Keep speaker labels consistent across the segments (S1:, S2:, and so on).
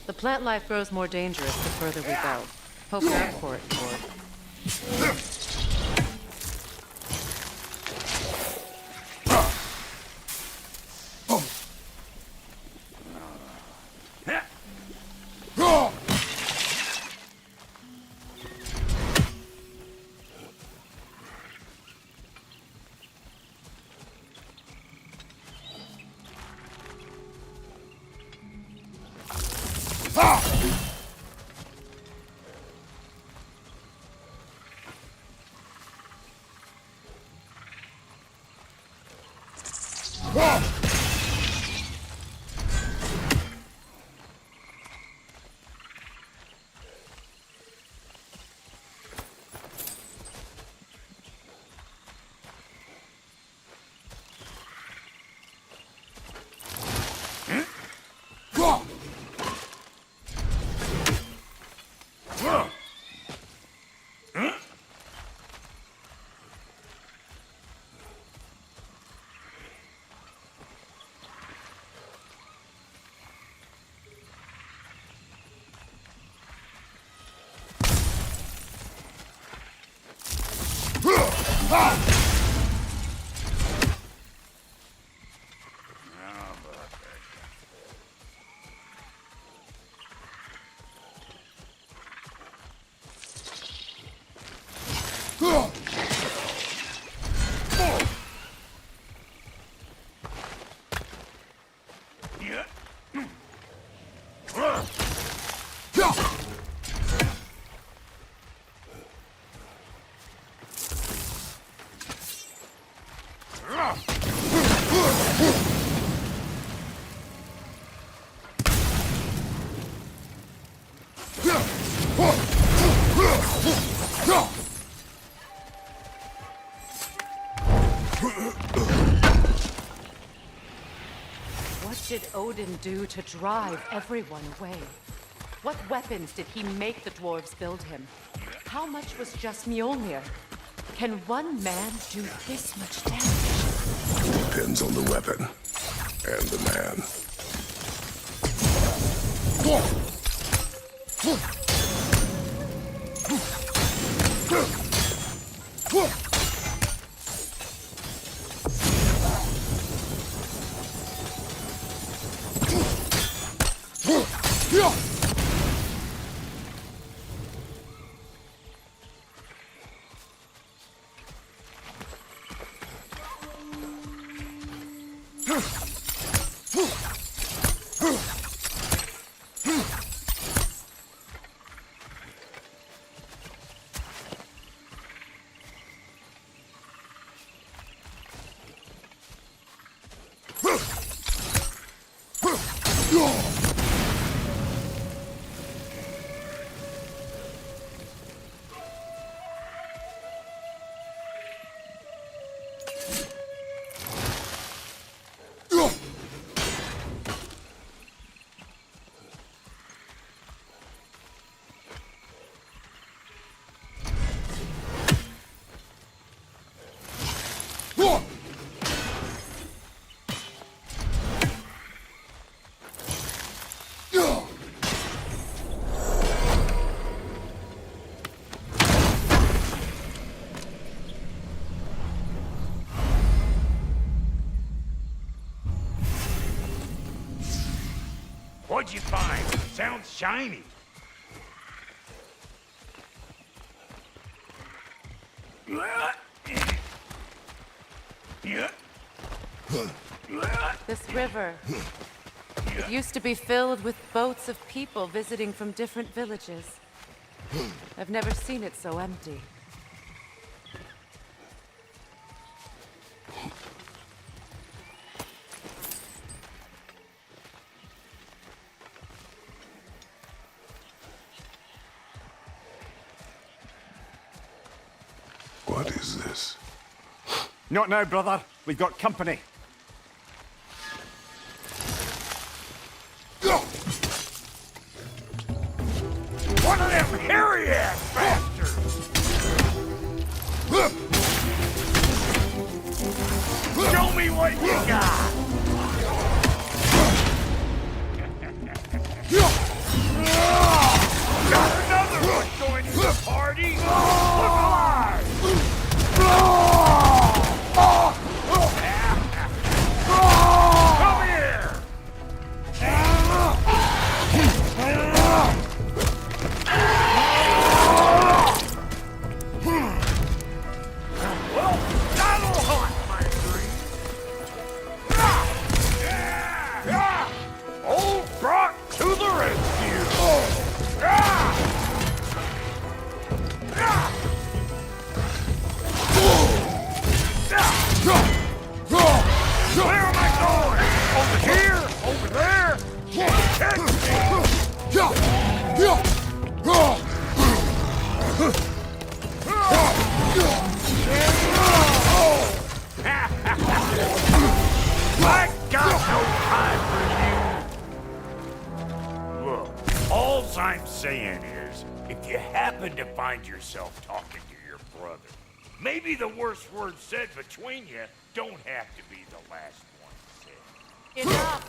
S1: The plant life grows more dangerous the further we go. Hope you're up for it, Lord. What did Odin do to drive everyone away? What weapons did he make the dwarves build him? How much was just Mjolnir? Can one man do this much damage?
S2: Depends on the weapon and the man.
S3: What'd you find? Sounds shiny.
S1: This river. It used to be filled with boats of people visiting from different villages. I've never seen it so empty.
S2: What is this?
S4: Not now, brother. We've got company.
S3: One of them hairy-ass bastards! Show me what you got! All I'm saying is, if you happen to find yourself talking to your brother, maybe the worst word said between you don't have to be the last one said.
S1: Enough!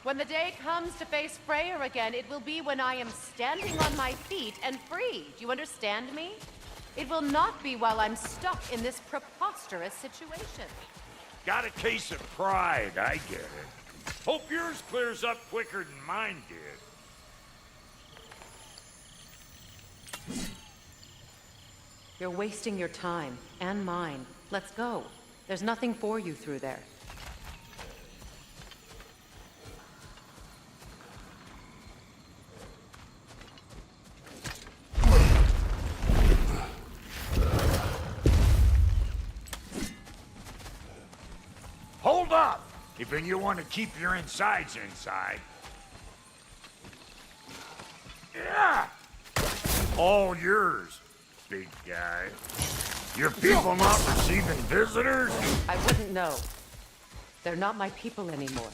S1: When the day comes to face Freyr again, it will be when I am standing on my feet and free. Do you understand me? It will not be while I'm stuck in this preposterous situation.
S3: Got a case of pride, I get it. Hope yours clears up quicker than mine did.
S1: You're wasting your time, and mine. Let's go. There's nothing for you through there.
S3: Hold up! If you want to keep your insides inside. Yeah! All yours, big guy. Your people not receiving visitors?
S1: I wouldn't know. They're not my people anymore.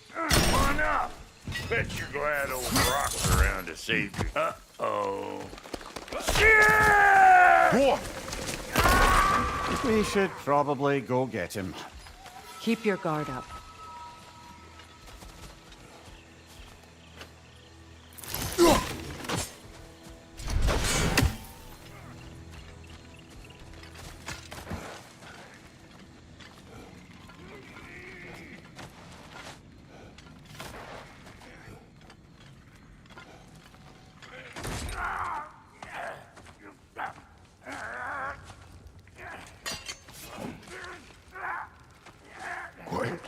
S3: Come on up! Bet you're glad old Rock's around to save you. Uh-oh. Shit!
S4: We should probably go get him.
S1: Keep your guard up.
S2: Quiet.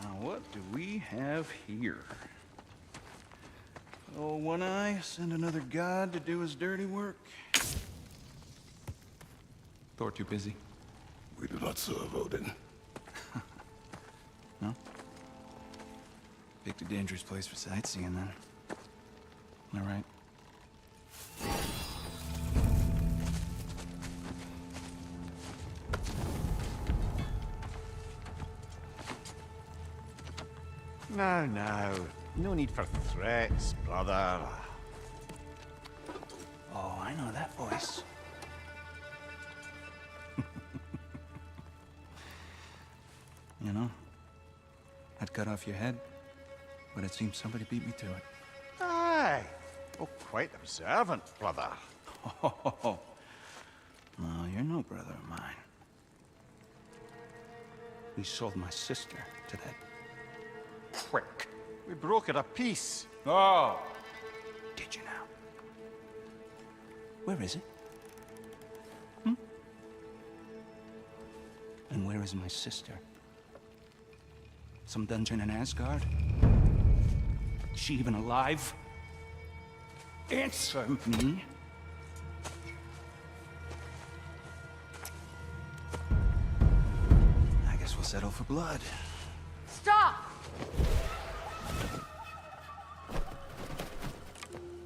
S5: Now, what do we have here? Oh, One Eye, send another god to do his dirty work.
S6: Thor too busy.
S2: We do not serve Odin.
S5: No? Picked a dangerous place for sightseeing, then. All right.
S4: Now. No need for threats, brother.
S5: Oh, I know that voice. You know, I'd cut off your head, but it seems somebody beat me to it.
S4: Aye. Oh, quite observant, brother.
S5: Oh, no, you're no brother of mine. We sold my sister to that prick.
S4: We brokered a peace.
S5: Oh! Did you now? Where is it? And where is my sister? Some dungeon in Asgard? Is she even alive? Answer me. I guess we'll settle for blood.
S1: Stop!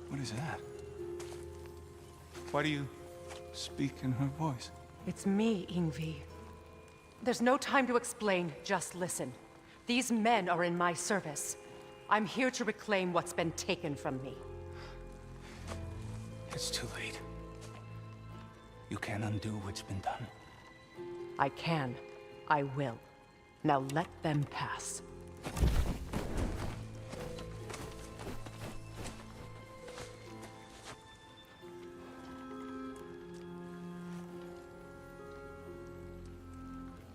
S5: What is that? Why do you speak in her voice?
S1: It's me, Ingvi. There's no time to explain, just listen. These men are in my service. I'm here to reclaim what's been taken from me.
S5: It's too late. You can't undo what's been done.
S1: I can. I will. Now let them pass.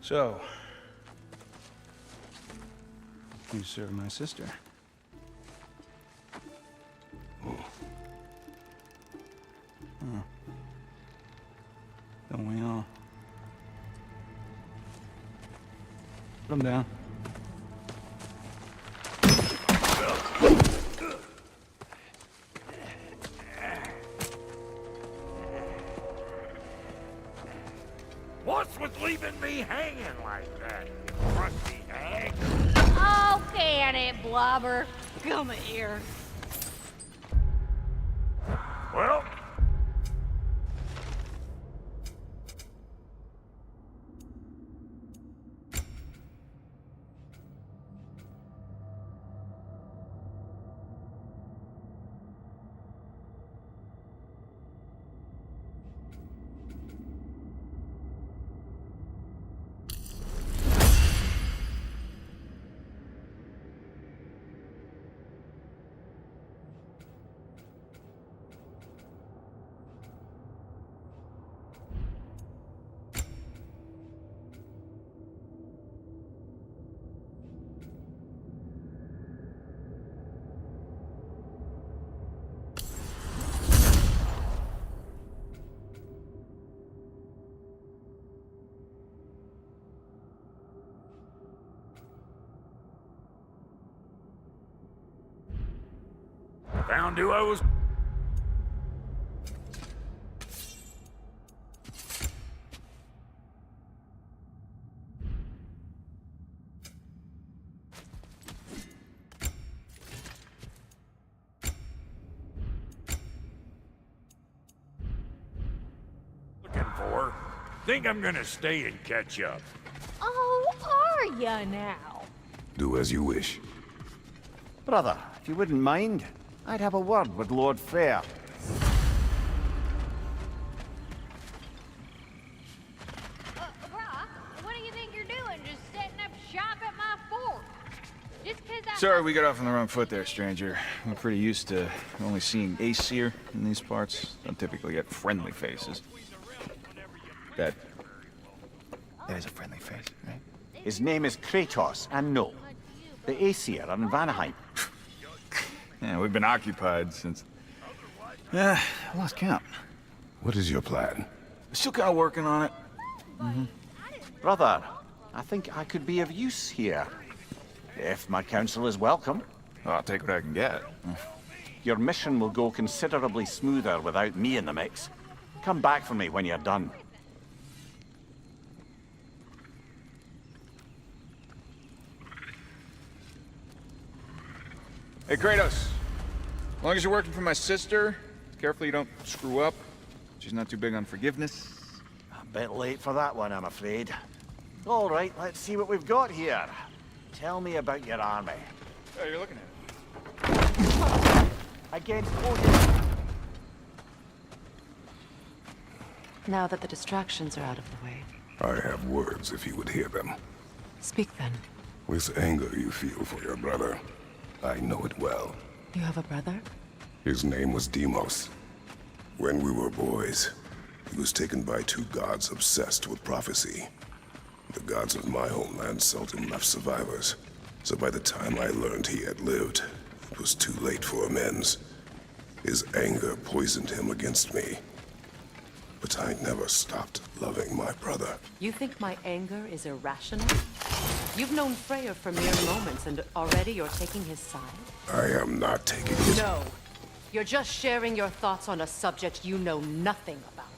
S5: So, you serve my sister. Don't we all? Put him down.
S3: What's with leaving me hanging like that, you crusty hag?
S7: Oh, can it, Blobber? Come here.
S3: Well, found who I was looking for. Think I'm gonna stay and catch up.
S6: Oh, are ya now?
S2: Do as you wish.
S4: Brother, if you wouldn't mind, I'd have a word with Lord Freyr.
S6: Brock, what do you think you're doing? Just setting up shop at my fort? Just 'cause I...
S5: Sorry we got off on the wrong foot there, stranger. I'm pretty used to only seeing Aesir in these parts. Don't typically get friendly faces. That is a friendly face, right?
S4: His name is Kratos, and no, the Aesir are in Vanaheim.
S5: Yeah, we've been occupied since... I lost count.
S2: What is your plan?
S5: Still kind of working on it.
S4: Brother, I think I could be of use here. If my counsel is welcome.
S5: Oh, I'll take what I can get.
S4: Your mission will go considerably smoother without me in the mix. Come back for me when you're done.
S5: Hey, Kratos. As long as you're working for my sister, carefully you don't screw up. She's not too big on forgiveness.
S4: A bit late for that one, I'm afraid. All right, let's see what we've got here. Tell me about your army.
S5: Oh, you're looking at it.
S4: Against Odin.
S1: Now that the distractions are out of the way,
S2: I have words if you would hear them.
S1: speak then.
S2: With anger you feel for your brother, I know it well.
S1: You have a brother?
S2: His name was Deimos. When we were boys, he was taken by two gods obsessed with prophecy. The gods of my homeland seldom left survivors, so by the time I learned he had lived, it was too late for amends. His anger poisoned him against me. But I never stopped loving my brother.
S1: You think my anger is irrational? You've known Freyr for mere moments, and already you're taking his side?
S2: I am not taking his...
S1: No. You're just sharing your thoughts on a subject you know nothing about.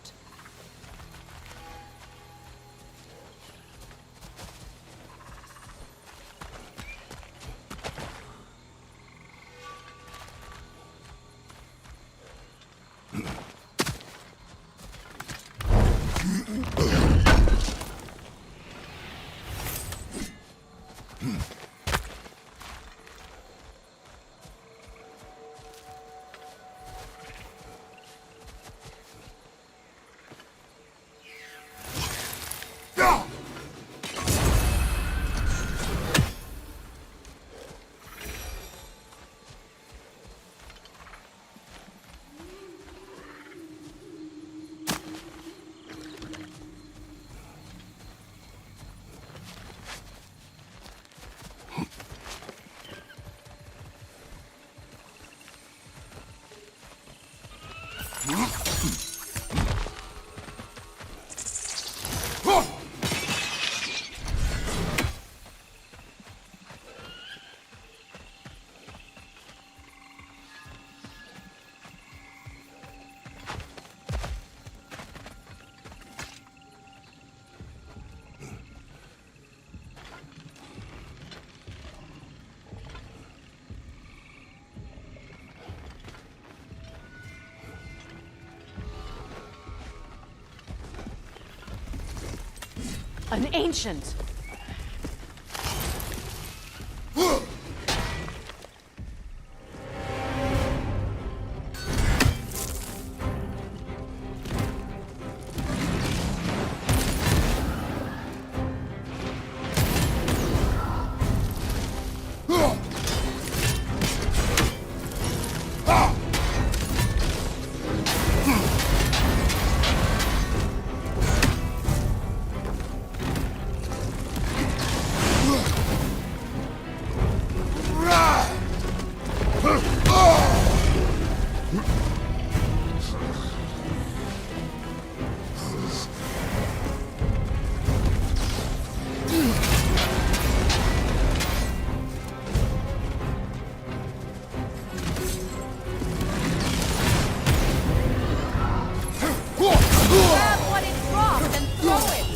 S1: An ancient!
S6: Grab what it dropped and throw it.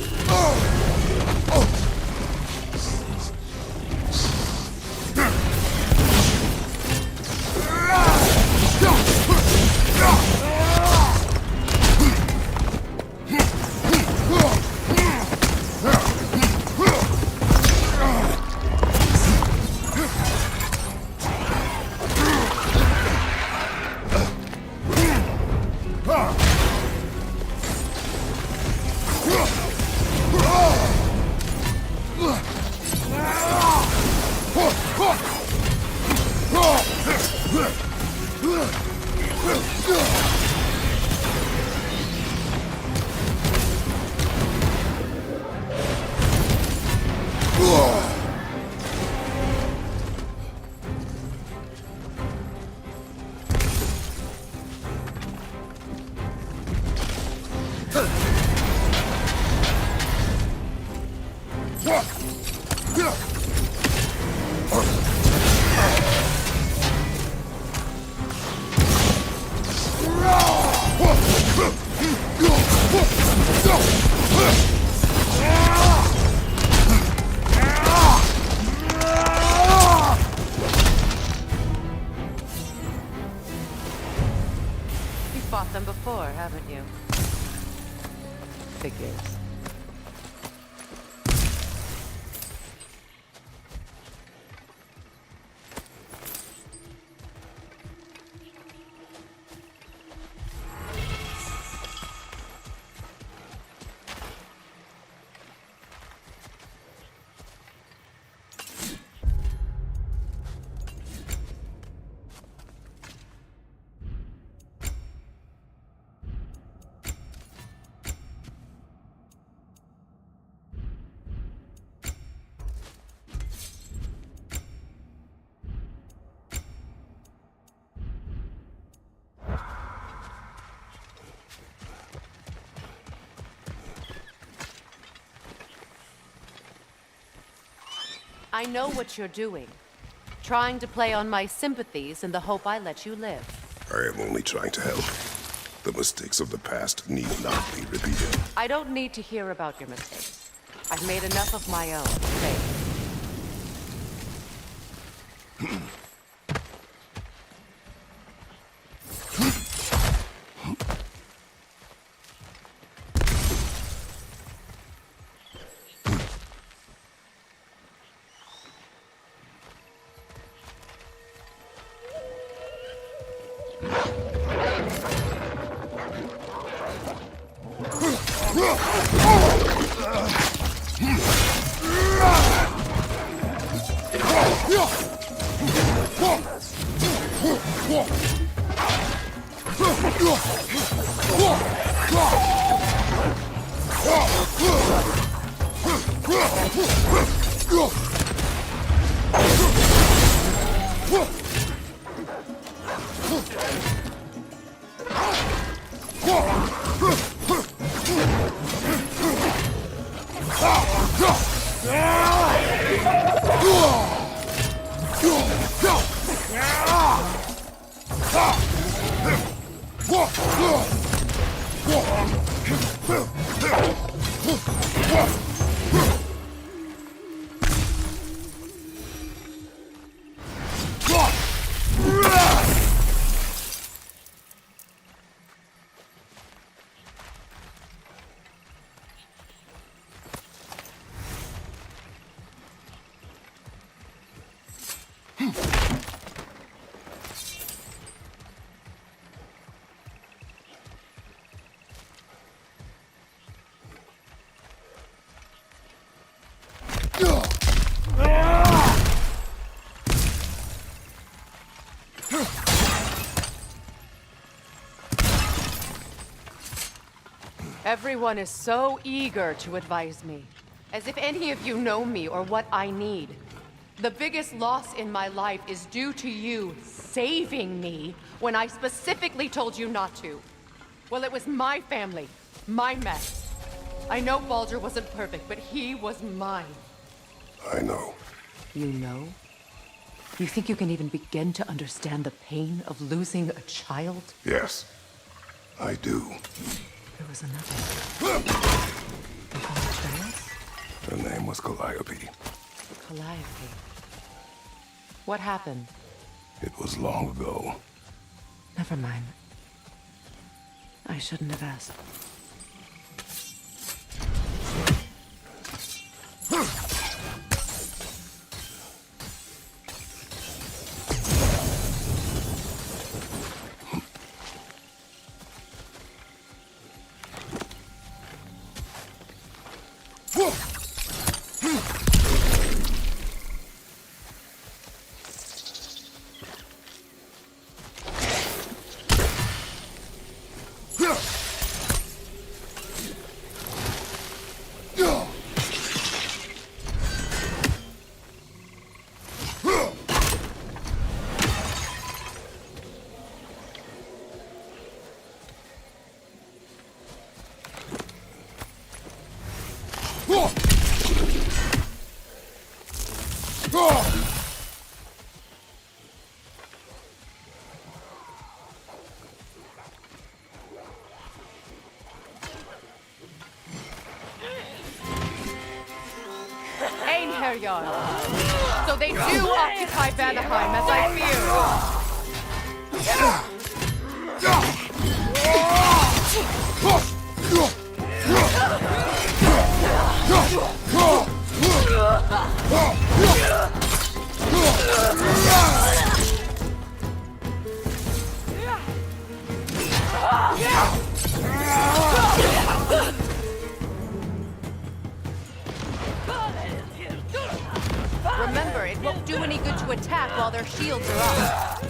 S1: You've fought them before, haven't you? Figures. I know what you're doing. Trying to play on my sympathies in the hope I let you live.
S2: I am only trying to help. The mistakes of the past need not be repeated.
S1: I don't need to hear about your mistakes. I've made enough of my own. Faith. Everyone is so eager to advise me, as if any of you know me or what I need. The biggest loss in my life is due to you saving me when I specifically told you not to. Well, it was my family, my mess. I know Baldur wasn't perfect, but he was mine.
S2: I know.
S1: You know? You think you can even begin to understand the pain of losing a child?
S2: Yes, I do.
S1: There was another. You call her Atreus?
S2: Her name was Calliope.
S1: Calliope. What happened?
S2: It was long ago.
S1: Never mind. I shouldn't have asked. So they do occupy Vanaheim, as I Remember, it won't do any good to attack while their shields are up.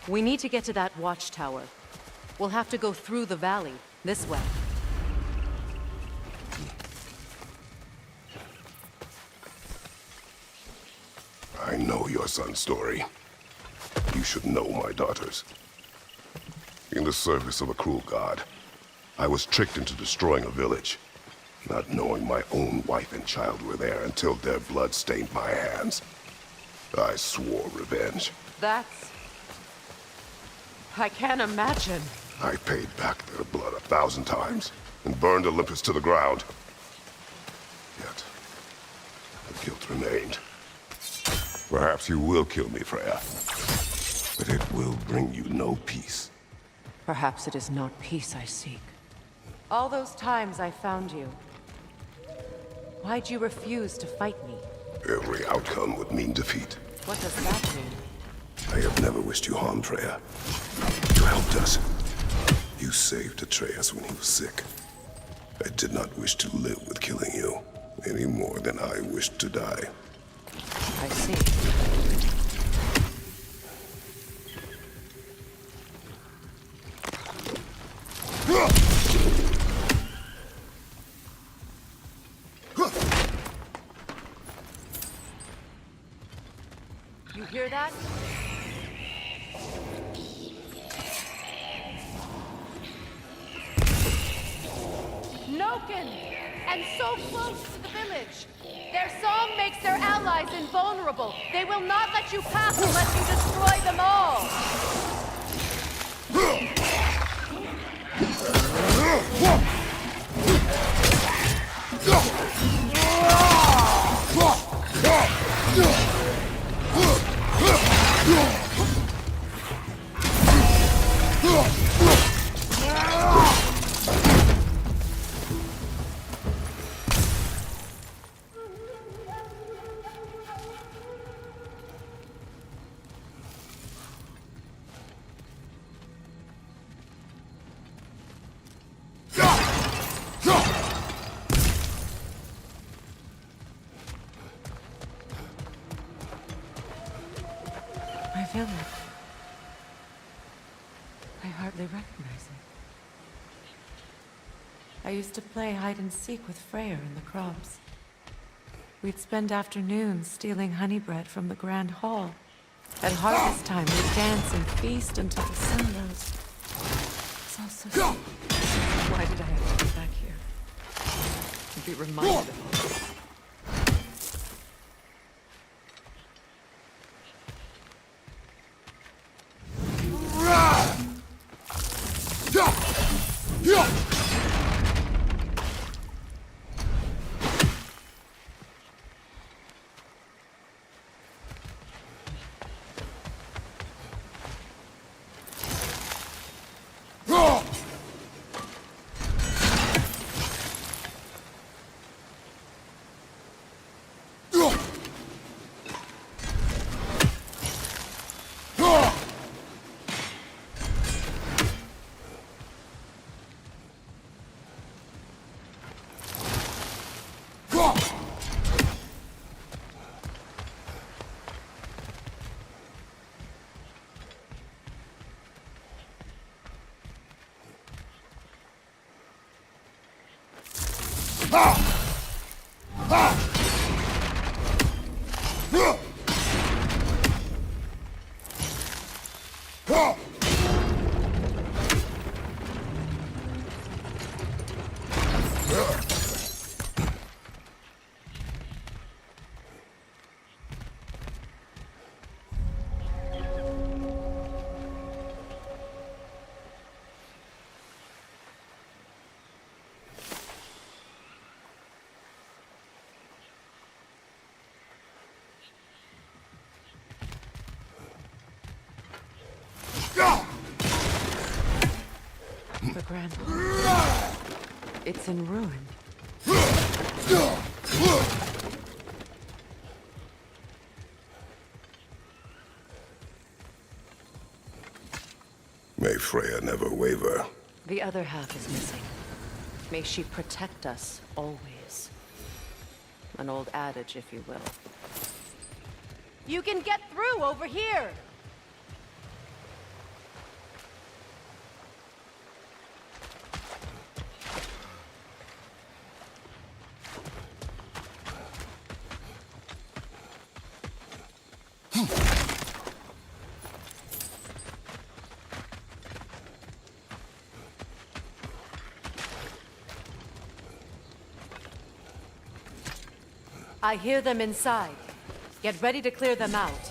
S1: We need to get to that watchtower. We'll have to go through the valley, this way.
S2: I know your son's story. You should know my daughter's. In the service of a cruel god, I was tricked into destroying a village, not knowing my own wife and child were there until their blood stained my hands. I swore revenge.
S1: That's... I can't imagine.
S2: I paid back their blood 1,000 times and burned Olympus to the ground. Yet, the guilt remained. Perhaps you will kill me, Freya. But it will bring you no peace.
S1: Perhaps it is not peace I seek. All those times I found you, why'd you refuse to fight me?
S2: Every outcome would mean defeat.
S1: What does that mean?
S2: I have never wished you harm, Freya. You helped us. You saved Atreus when he was sick. I did not wish to live with killing you, any more than I wished to die.
S1: I see. You hear that? Noken! And so close to the village! Their song makes their allies invulnerable. They will not let you pass unless you destroy them all! My village. I hardly recognize it. I used to play hide and seek with Freyr in the crops. We'd spend afternoons stealing honey bread from the grand hall. At harvest time, we'd dance and feast until the sun rose. It's all so simple. Why did I have to be back here? To be reminded of all this. The Grand Hall. It's in ruin.
S2: May Freya never waver.
S1: The other half is missing. May she protect us always. An old adage, if you will. You can get through over here! I hear them inside. Get ready to clear them out.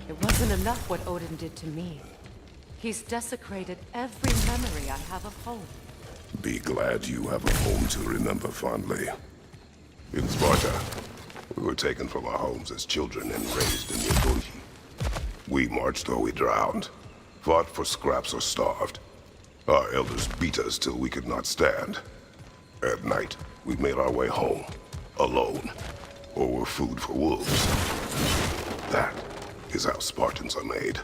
S1: It wasn't enough what Odin did to me. He's desecrated every memory I have of home.
S2: Be glad you have a home to remember fondly. In Sparta, we were taken from our homes as children and raised in the Agunji. We marched or we drowned, fought for scraps or starved. Our elders beat us till we could not stand. At night, we made our way home, alone, or were food for wolves. That is how Spartans are made.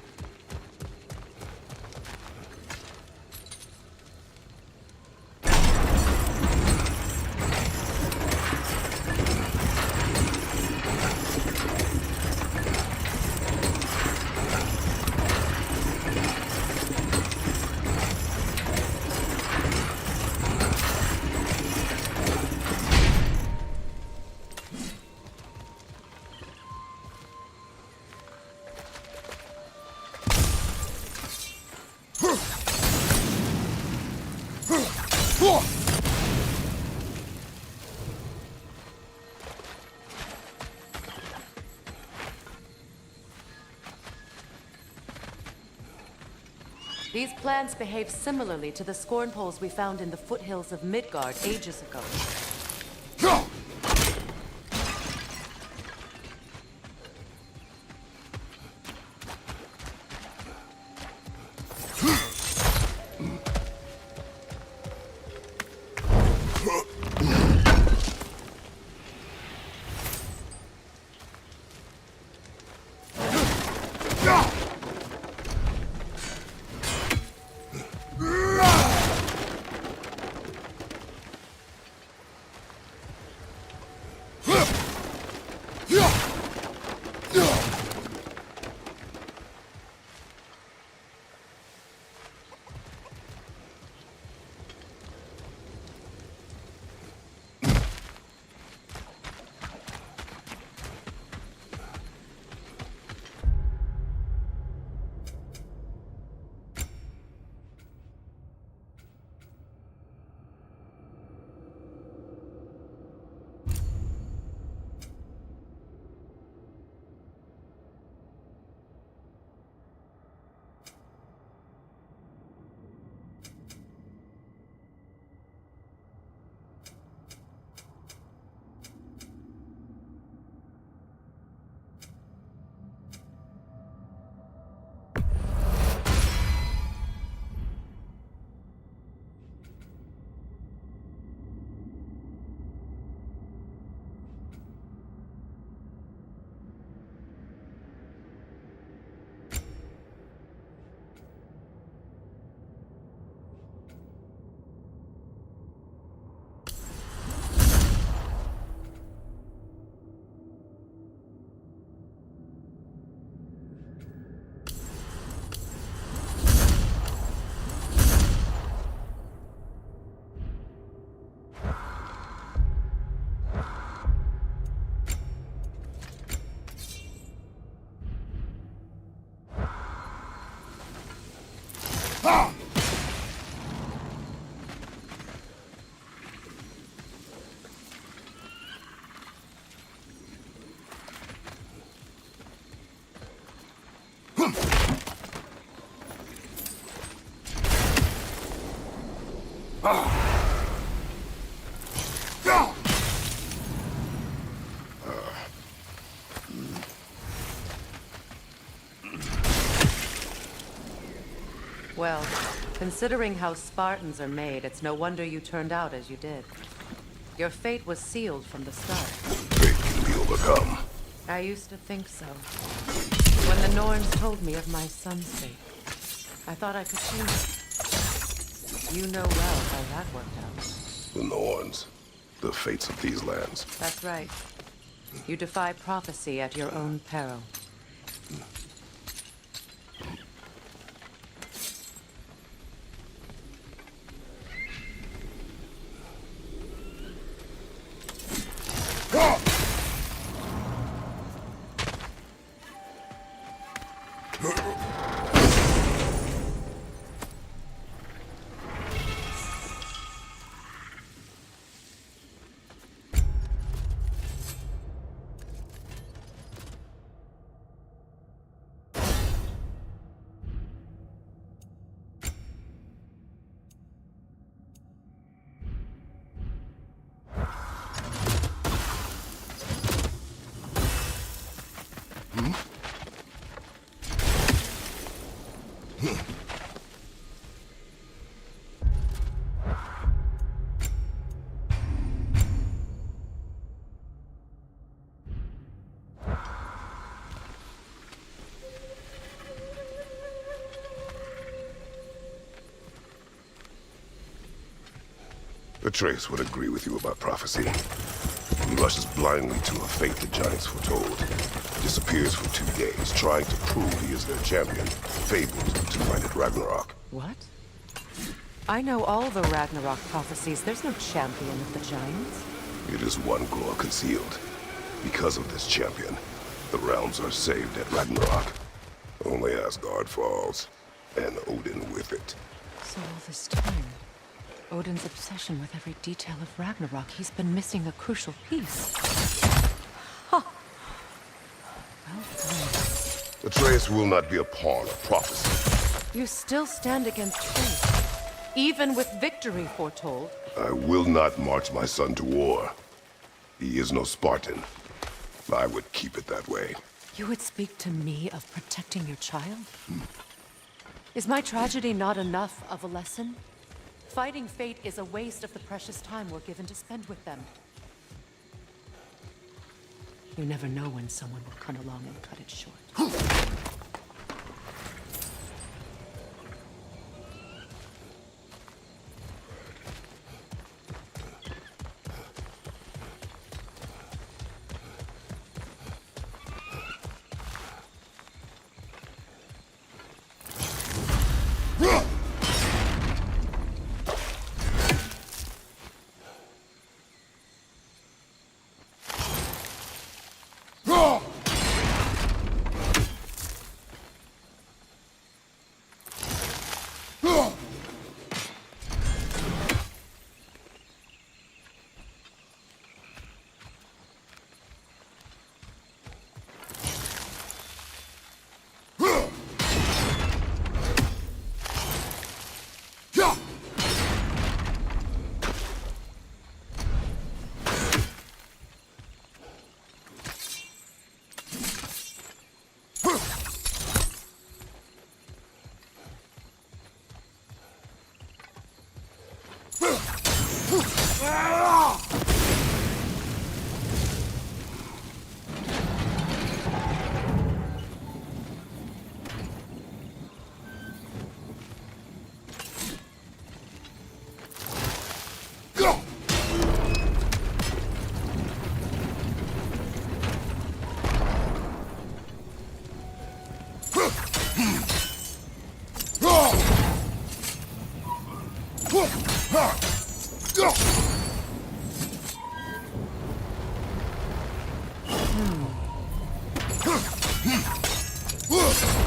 S1: These plants behave similarly to the scorn poles we found in the foothills of Midgard ages ago. Well, considering how Spartans are made, it's no wonder you turned out as you did. Your fate was sealed from the start.
S2: Fate can be overcome.
S1: I used to think so. When the Norns told me of my son's fate, I thought I could change it. You know well how that worked out.
S2: The Norns. The fates of these lands.
S1: That's right. You defy prophecy at your own peril.
S2: Atreus would agree with you about prophecy. He rushes blindly to a fate the giants foretold. Disappears for 2 days, trying to prove he is their champion. Fabled to fight at Ragnarok.
S1: What? I know all the Ragnarok prophecies. There's no champion of the giants.
S2: It is one glow concealed. Because of this champion, the realms are saved at Ragnarok. Only Asgard falls, and Odin with it.
S1: So all this time, Odin's obsession with every detail of Ragnarok, he's been missing a crucial piece. Huh. Well done.
S2: Atreus will not be a pawn of prophecy.
S1: You still stand against fate, even with victory foretold.
S2: I will not march my son to war. He is no Spartan. I would keep it that way.
S1: You would speak to me of protecting your child? Is my tragedy not enough of a lesson? Fighting fate is a waste of the precious time we're given to spend with them. You never know when someone will come along and cut it short.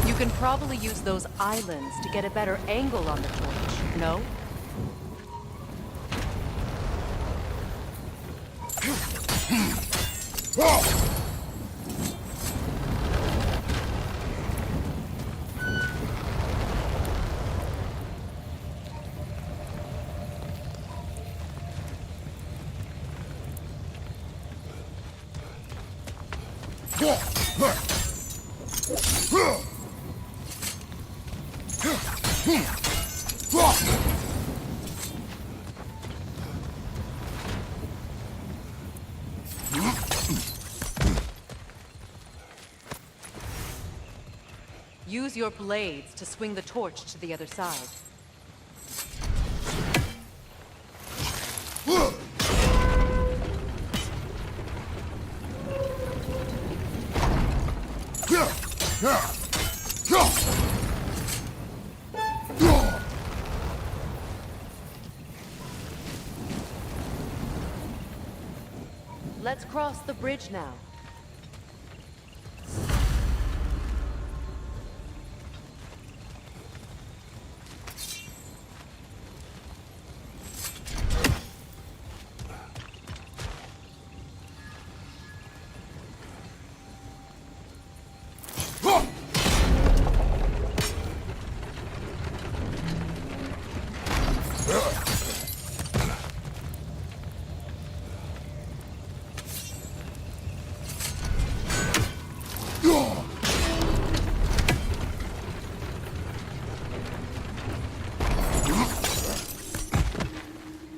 S1: You can probably use those islands to get a better angle on the torch, no? Use your blades to swing the torch to the other side. Let's cross the bridge now.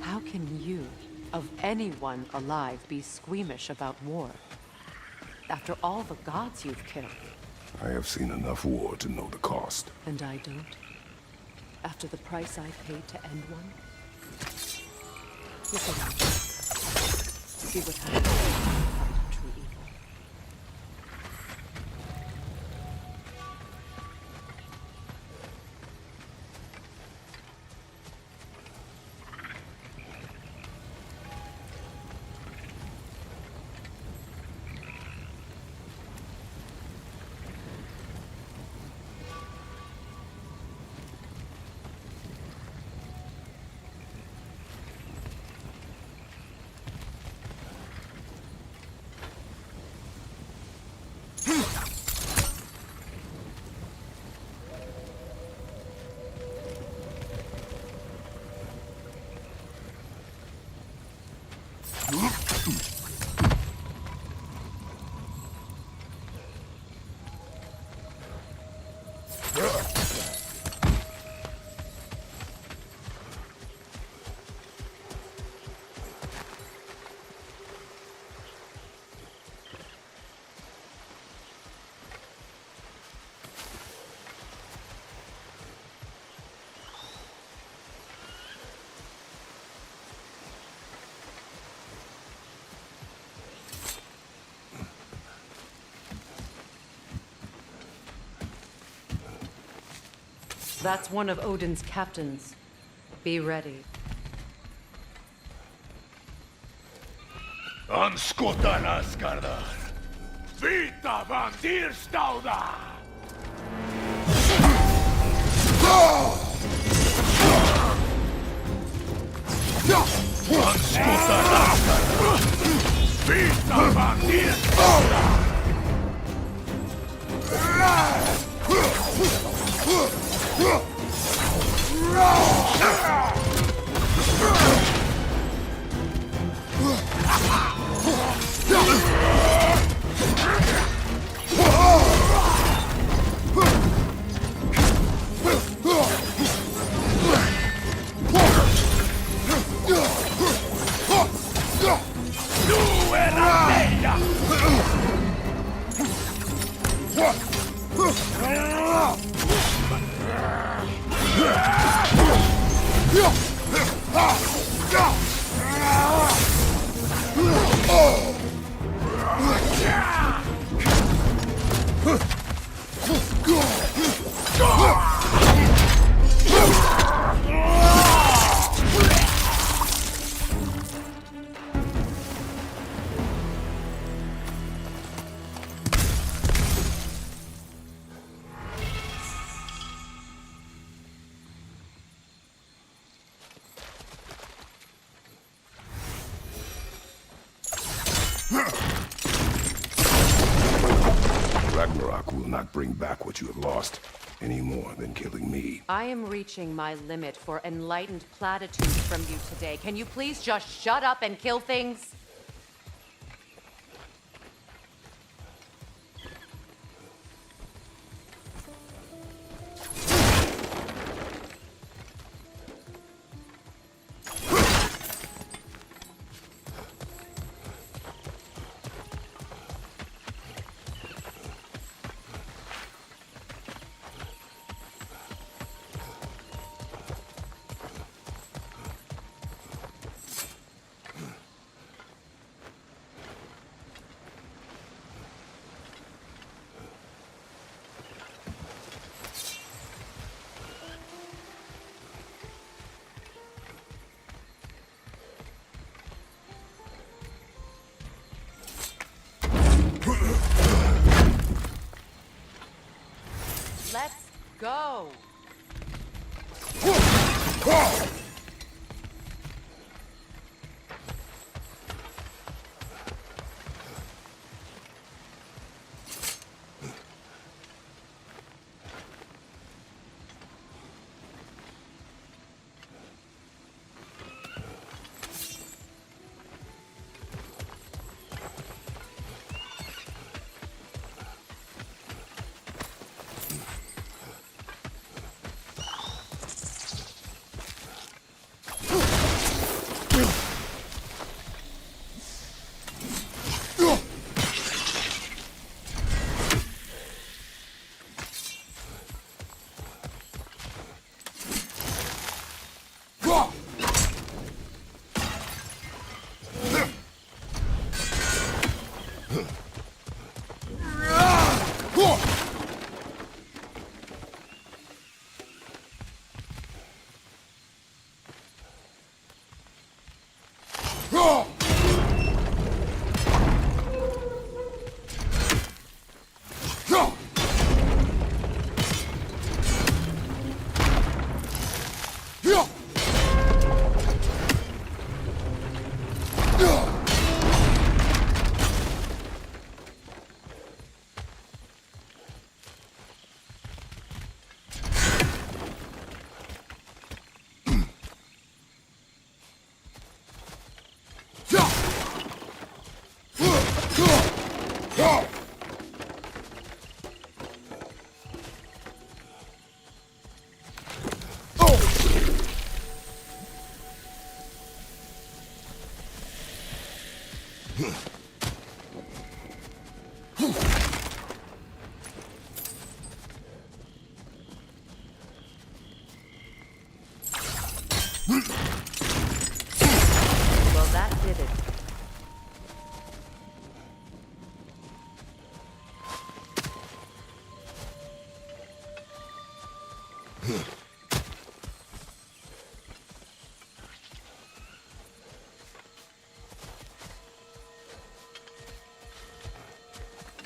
S1: How can you, of anyone alive, be squeamish about war? After all the gods you've killed.
S2: I have seen enough war to know the cost.
S1: And I don't? After the price I paid to end one? Look around. See what happens when you fight true evil. That's one of Odin's captains. Be ready.
S3: Anskotan Asgardar! Vita van Dyrstauda! Anskotan Asgardar! Vita van Dyrstauda!
S2: Ragnarok will not bring back what you have lost, any more than killing me.
S1: I am reaching my limit for enlightened platitudes from you today. Can you please just shut up and kill things? Let's go! Well, that did it.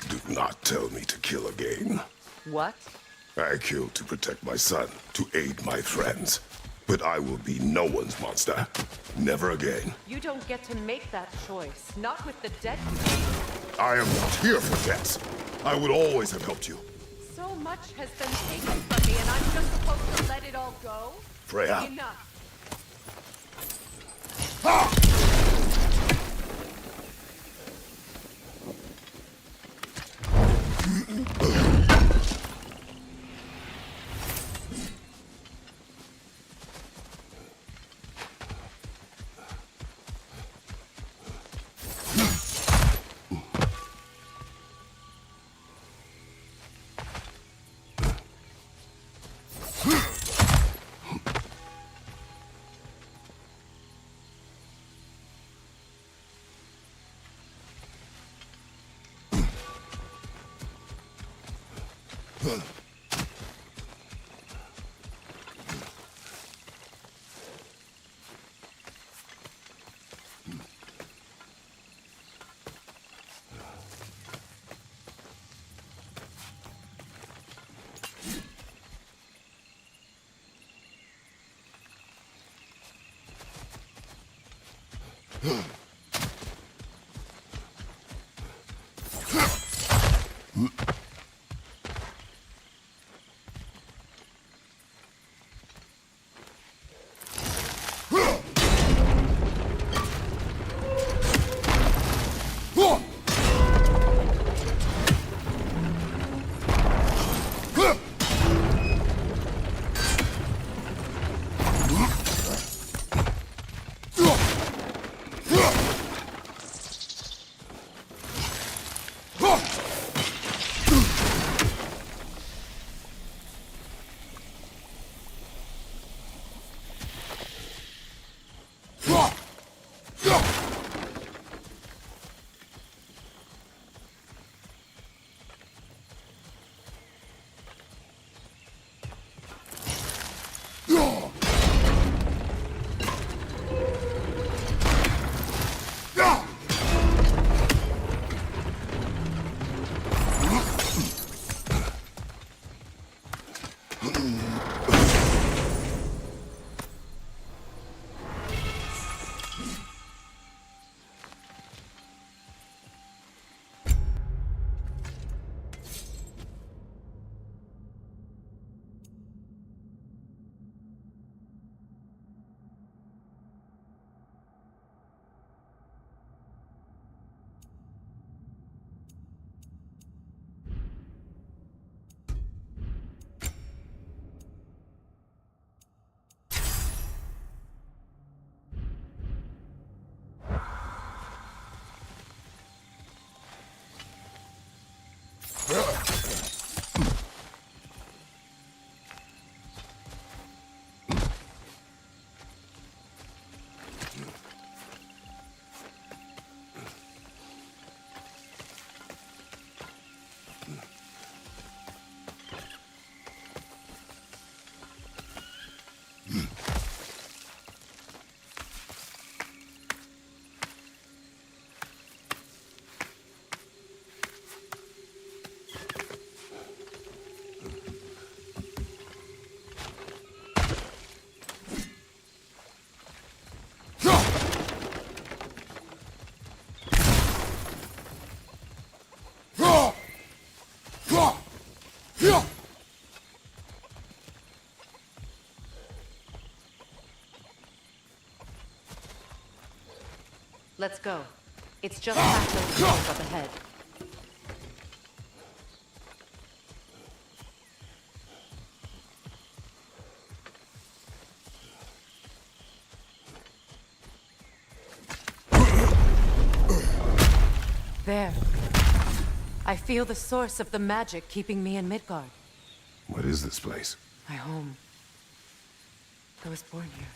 S2: Do not tell me to kill again.
S1: What?
S2: I killed to protect my son, to aid my friends. But I will be no one's monster. Never again.
S1: You don't get to make that choice. Not with the dead.
S2: I am not here for debts. I would always have helped you.
S1: So much has been taken from me, and I'm just supposed to let it all go?
S2: Freya.
S1: Enough. Let's go. It's just past those doors up ahead. There. I feel the source of the magic keeping me in Midgard.
S2: What is this place?
S1: My home. I was born here.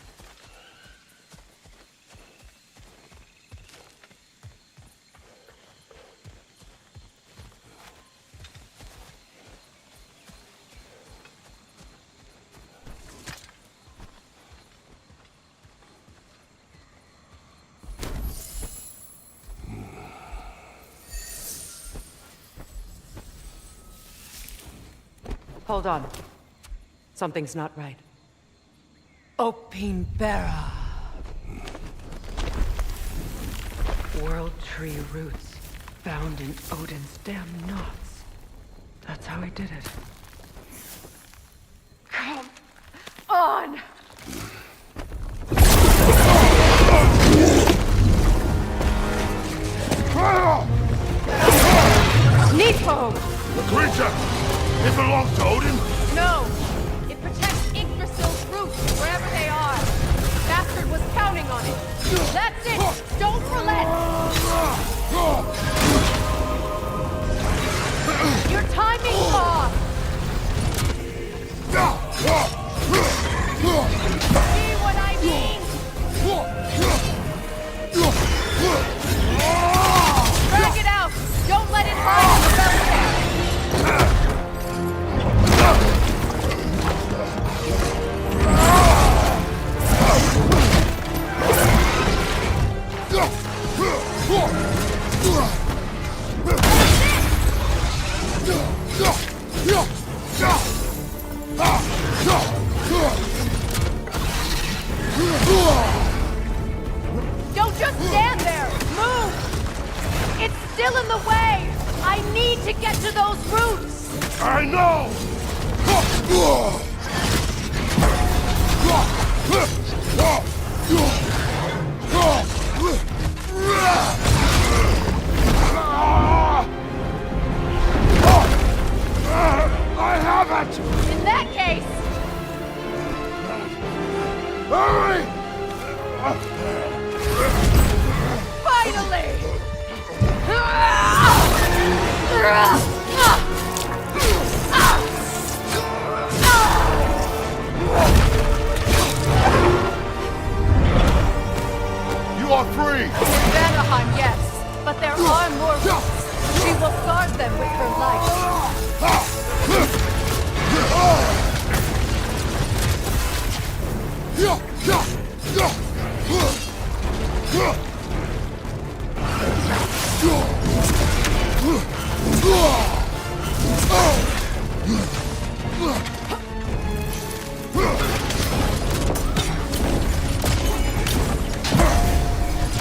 S1: Hold on. Something's not right. Opinbera. World tree roots found in Odin's damn knots. That's how he did it. Come on! Neato!
S3: The creature! It belongs to Odin?
S1: No! It protects Yggdrasil's roots wherever they are. Bastard was counting on it. That's it! Don't relent! Your timing's off! See what I mean? Drag it out! Don't let it hide in the belt. Don't just stand there! Move! It's still in the way! I need to get to those roots!
S3: I know! I have it!
S1: In that case,
S3: Hurry!
S1: finally!
S3: You are free!
S1: In Vanaheim, yes, but there are more roots. She will guard them with her life.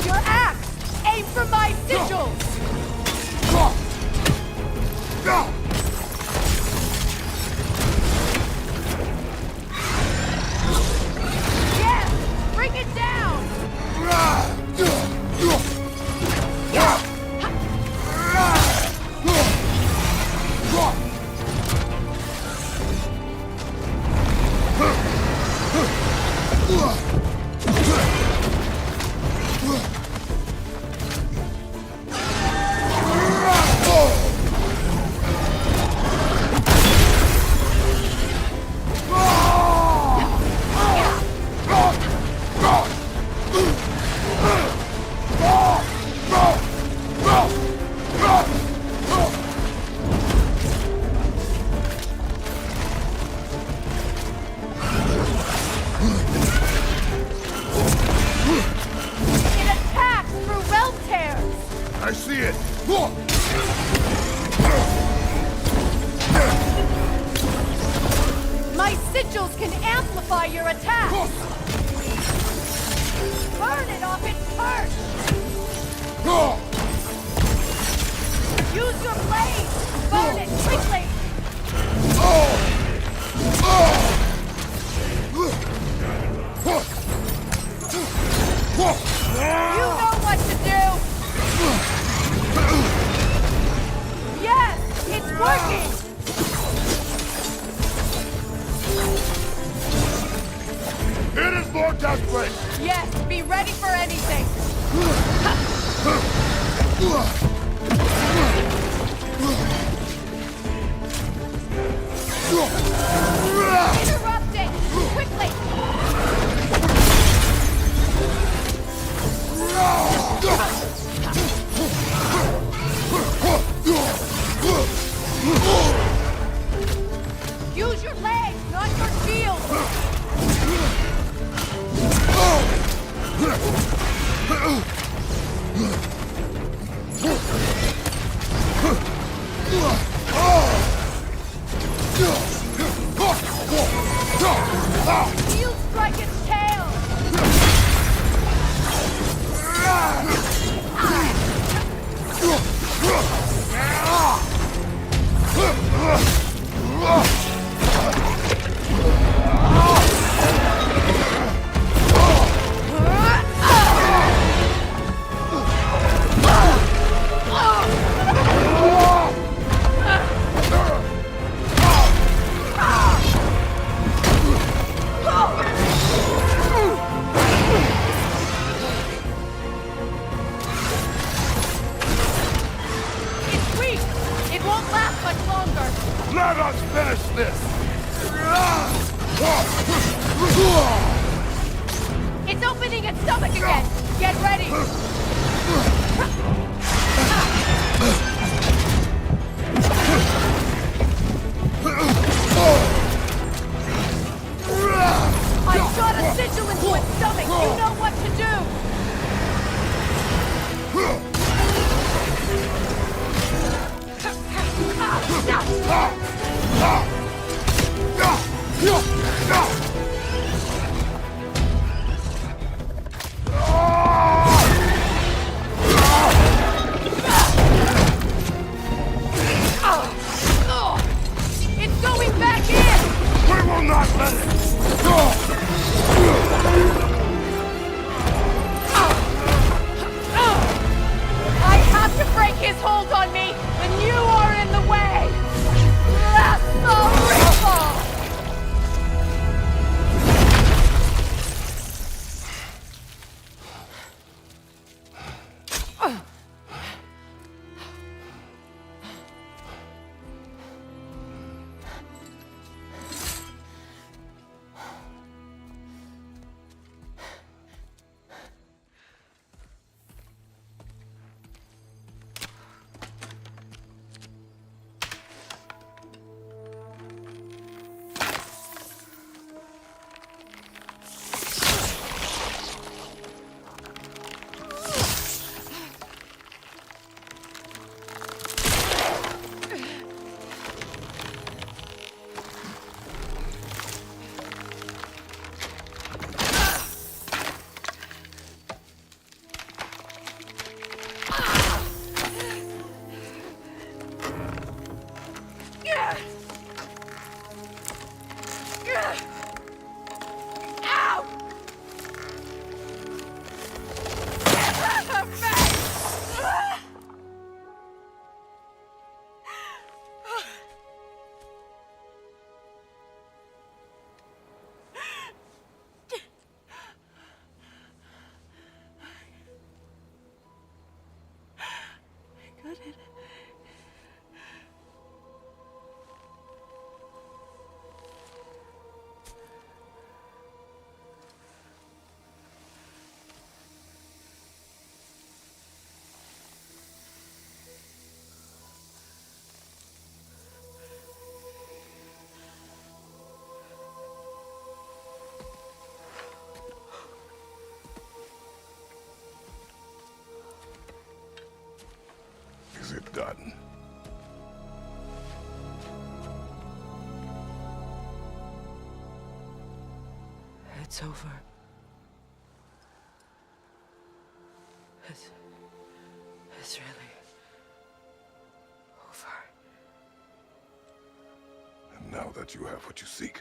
S1: Your axe! Aim for my sigils! Yes! Bring it down! It attacks through realm tears!
S3: I see it!
S1: My sigils can amplify your attack! Burn it off its perch! Use your blade! Burn it quickly! You know what to do! Yes! It's working!
S3: It is more desperate!
S1: Yes, be ready for anything! Interrupt it! Quickly! Use your legs, not your shield! stomach again! Get ready! I shot a sigil into its stomach! You know what to do! It's going back in!
S3: We will not let it!
S1: I have to break his hold on me, and you are in the way! That's the ritual!
S2: Is it done?
S1: It's over. It's really over.
S2: And now that you have what you seek,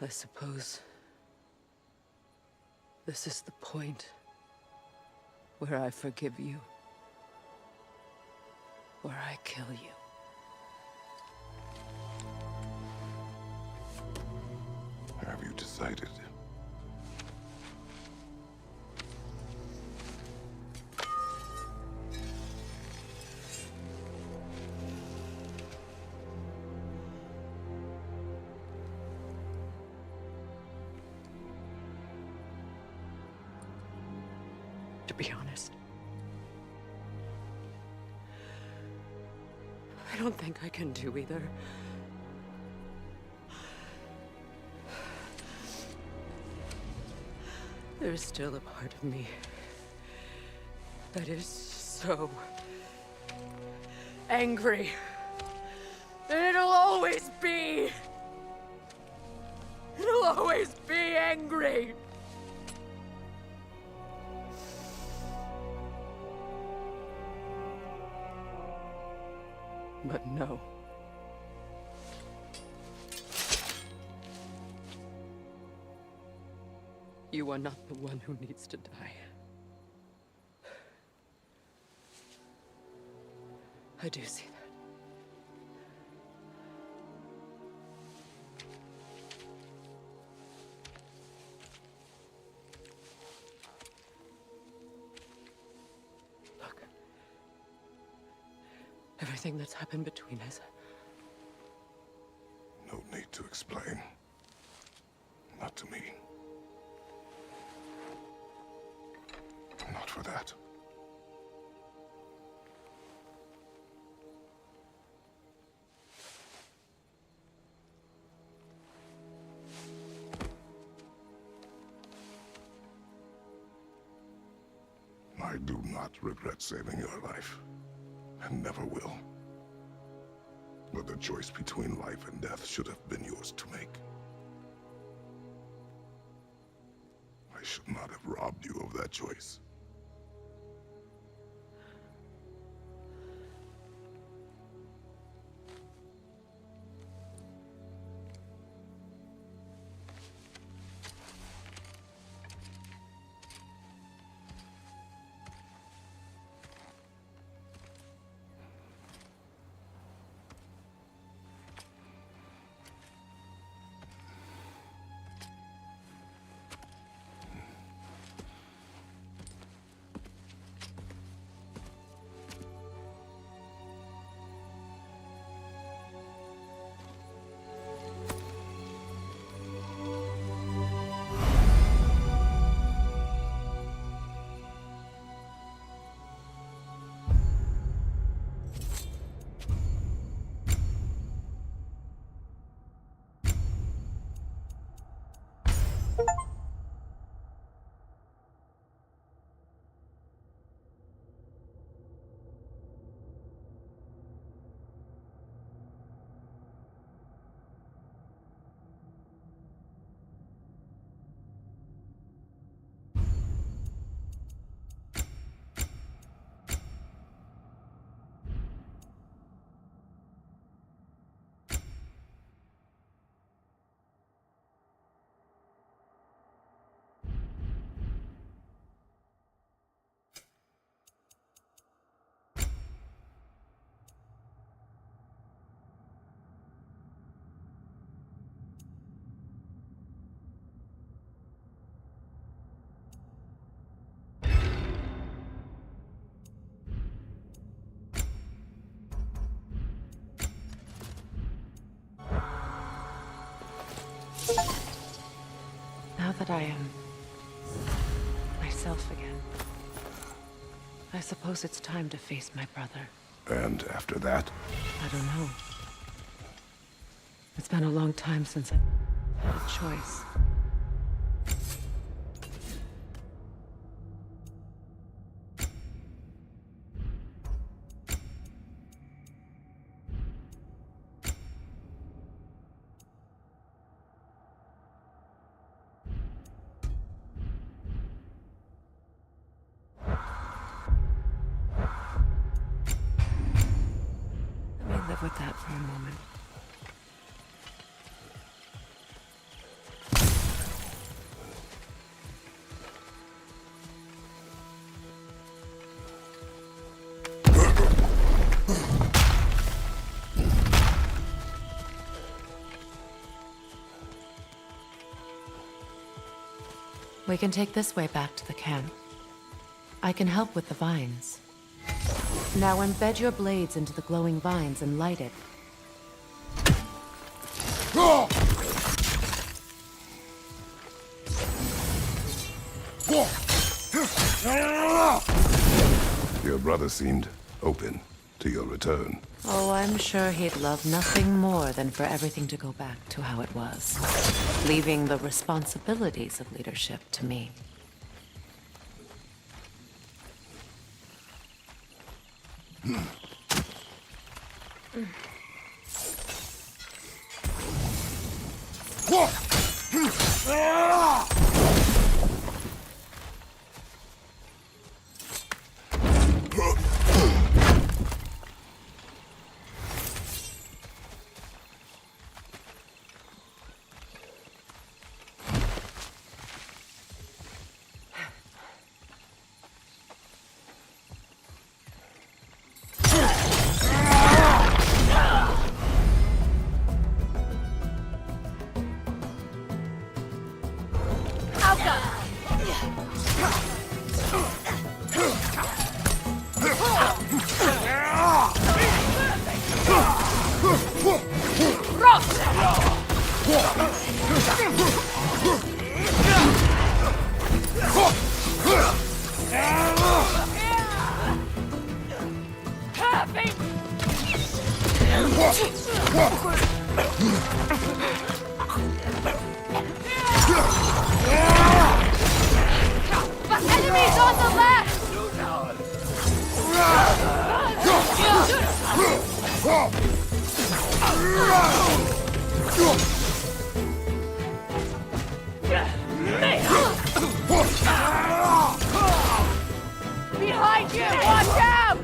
S1: I suppose this is the point where I forgive you, where I kill you.
S2: have you decided?
S1: To be honest, I don't think I can do either. There's still a part of me that is so angry. And it'll always be. It'll always be angry. But no. You are not the one who needs to die. I do see that. Look. Everything that's happened between us.
S2: No need to explain. Not to me. Not for that. I do not regret saving your life, and never will. But the choice between life and death should have been yours to make. I should not have robbed you of that choice.
S1: Now that I am myself again, I suppose it's time to face my brother.
S2: And after that?
S1: I don't know. It's been a long time since I had a choice. Let me live with that for a moment. We can take this way back to the camp. I can help with the vines. Now embed your blades into the glowing vines and light it.
S2: Your brother seemed open to your return.
S1: Oh, I'm sure he'd love nothing more than for everything to go back to how it was, leaving the responsibilities of leadership to me.
S6: Enemies on the left! Behind you! Watch out!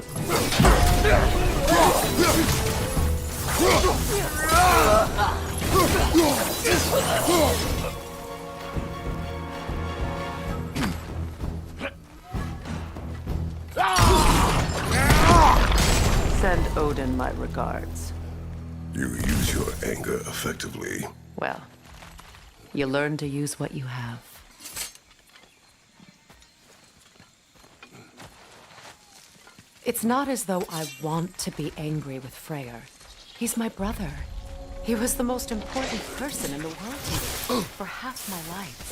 S1: Send Odin my regards.
S2: You use your anger effectively.
S1: Well, you learn to use what you have. It's not as though I want to be angry with Freyr. He's my brother. He was the most important person in the world to me for half my life.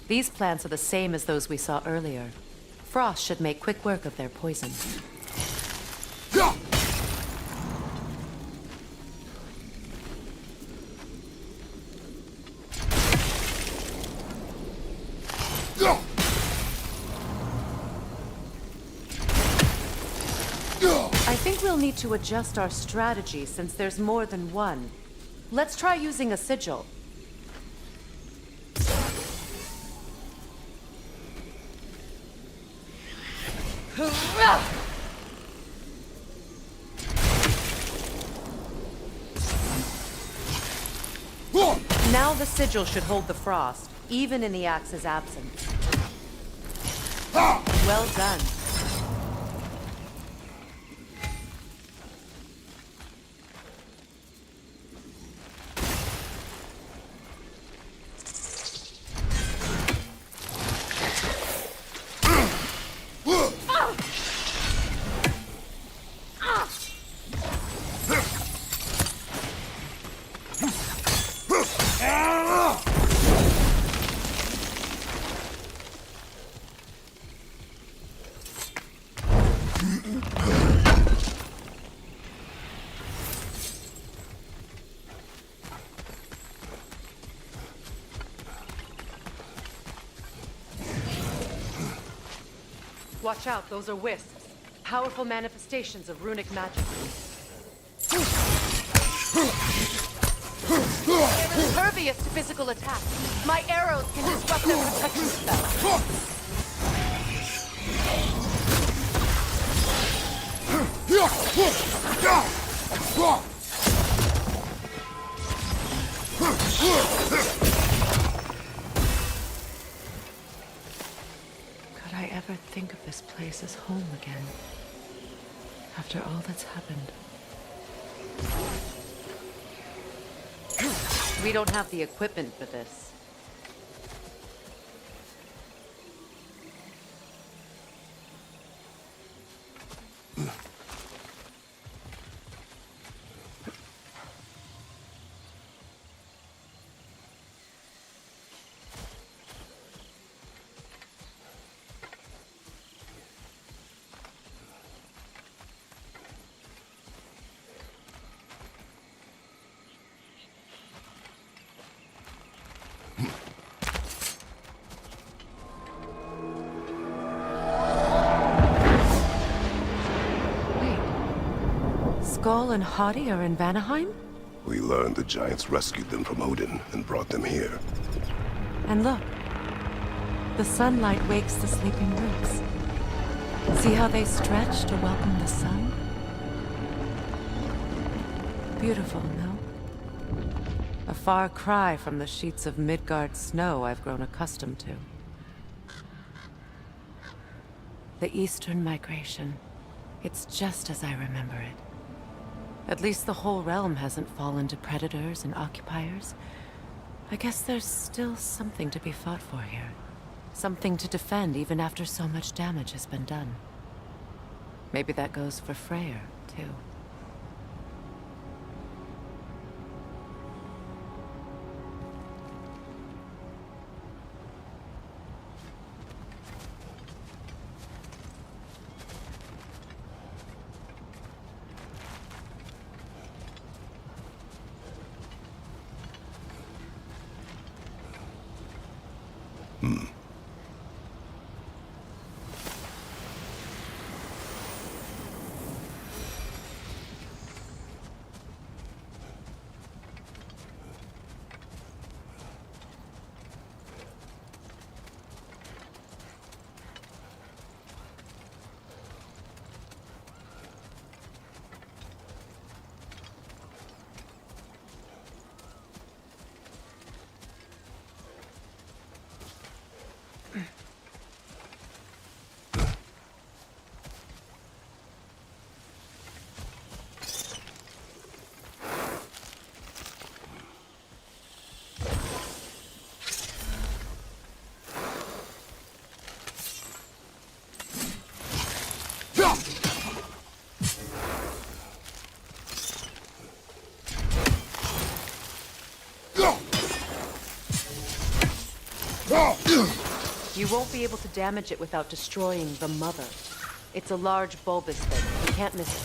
S1: These plants are the same as those we saw earlier. Frost should make quick work of their poison. I think we'll need to adjust our strategy since there's more than one. Let's try using a sigil. Now the sigil should hold the frost, even in the axe's absence. Well done. Watch out, those are wisps. Powerful manifestations of runic magic. They're impervious to physical attack. My arrows can disrupt their protection spell. Could I ever think of this place as home again? After all that's happened. We don't have the equipment for this. Skull and Hati are in Vanaheim?
S2: We learned the giants rescued them from Odin and brought them here.
S1: And look, the sunlight wakes the sleeping roots. See how they stretch to welcome the sun? Beautiful, no? A far cry from the sheets of Midgard snow I've grown accustomed to. The Eastern Migration. It's just as I remember it. At least the whole realm hasn't fallen to predators and occupiers. I guess there's still something to be fought for here. Something to defend even after so much damage has been done. Maybe that goes for Freyr, too. You won't be able to damage it without destroying the Mother. It's a large bulbous thing. You can't miss it.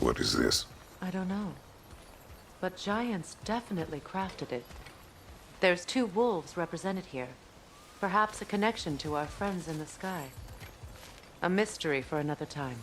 S2: What is this?
S1: I don't know. But giants definitely crafted it. There's 2 wolves represented here. Perhaps a connection to our friends in the sky. A mystery for another time.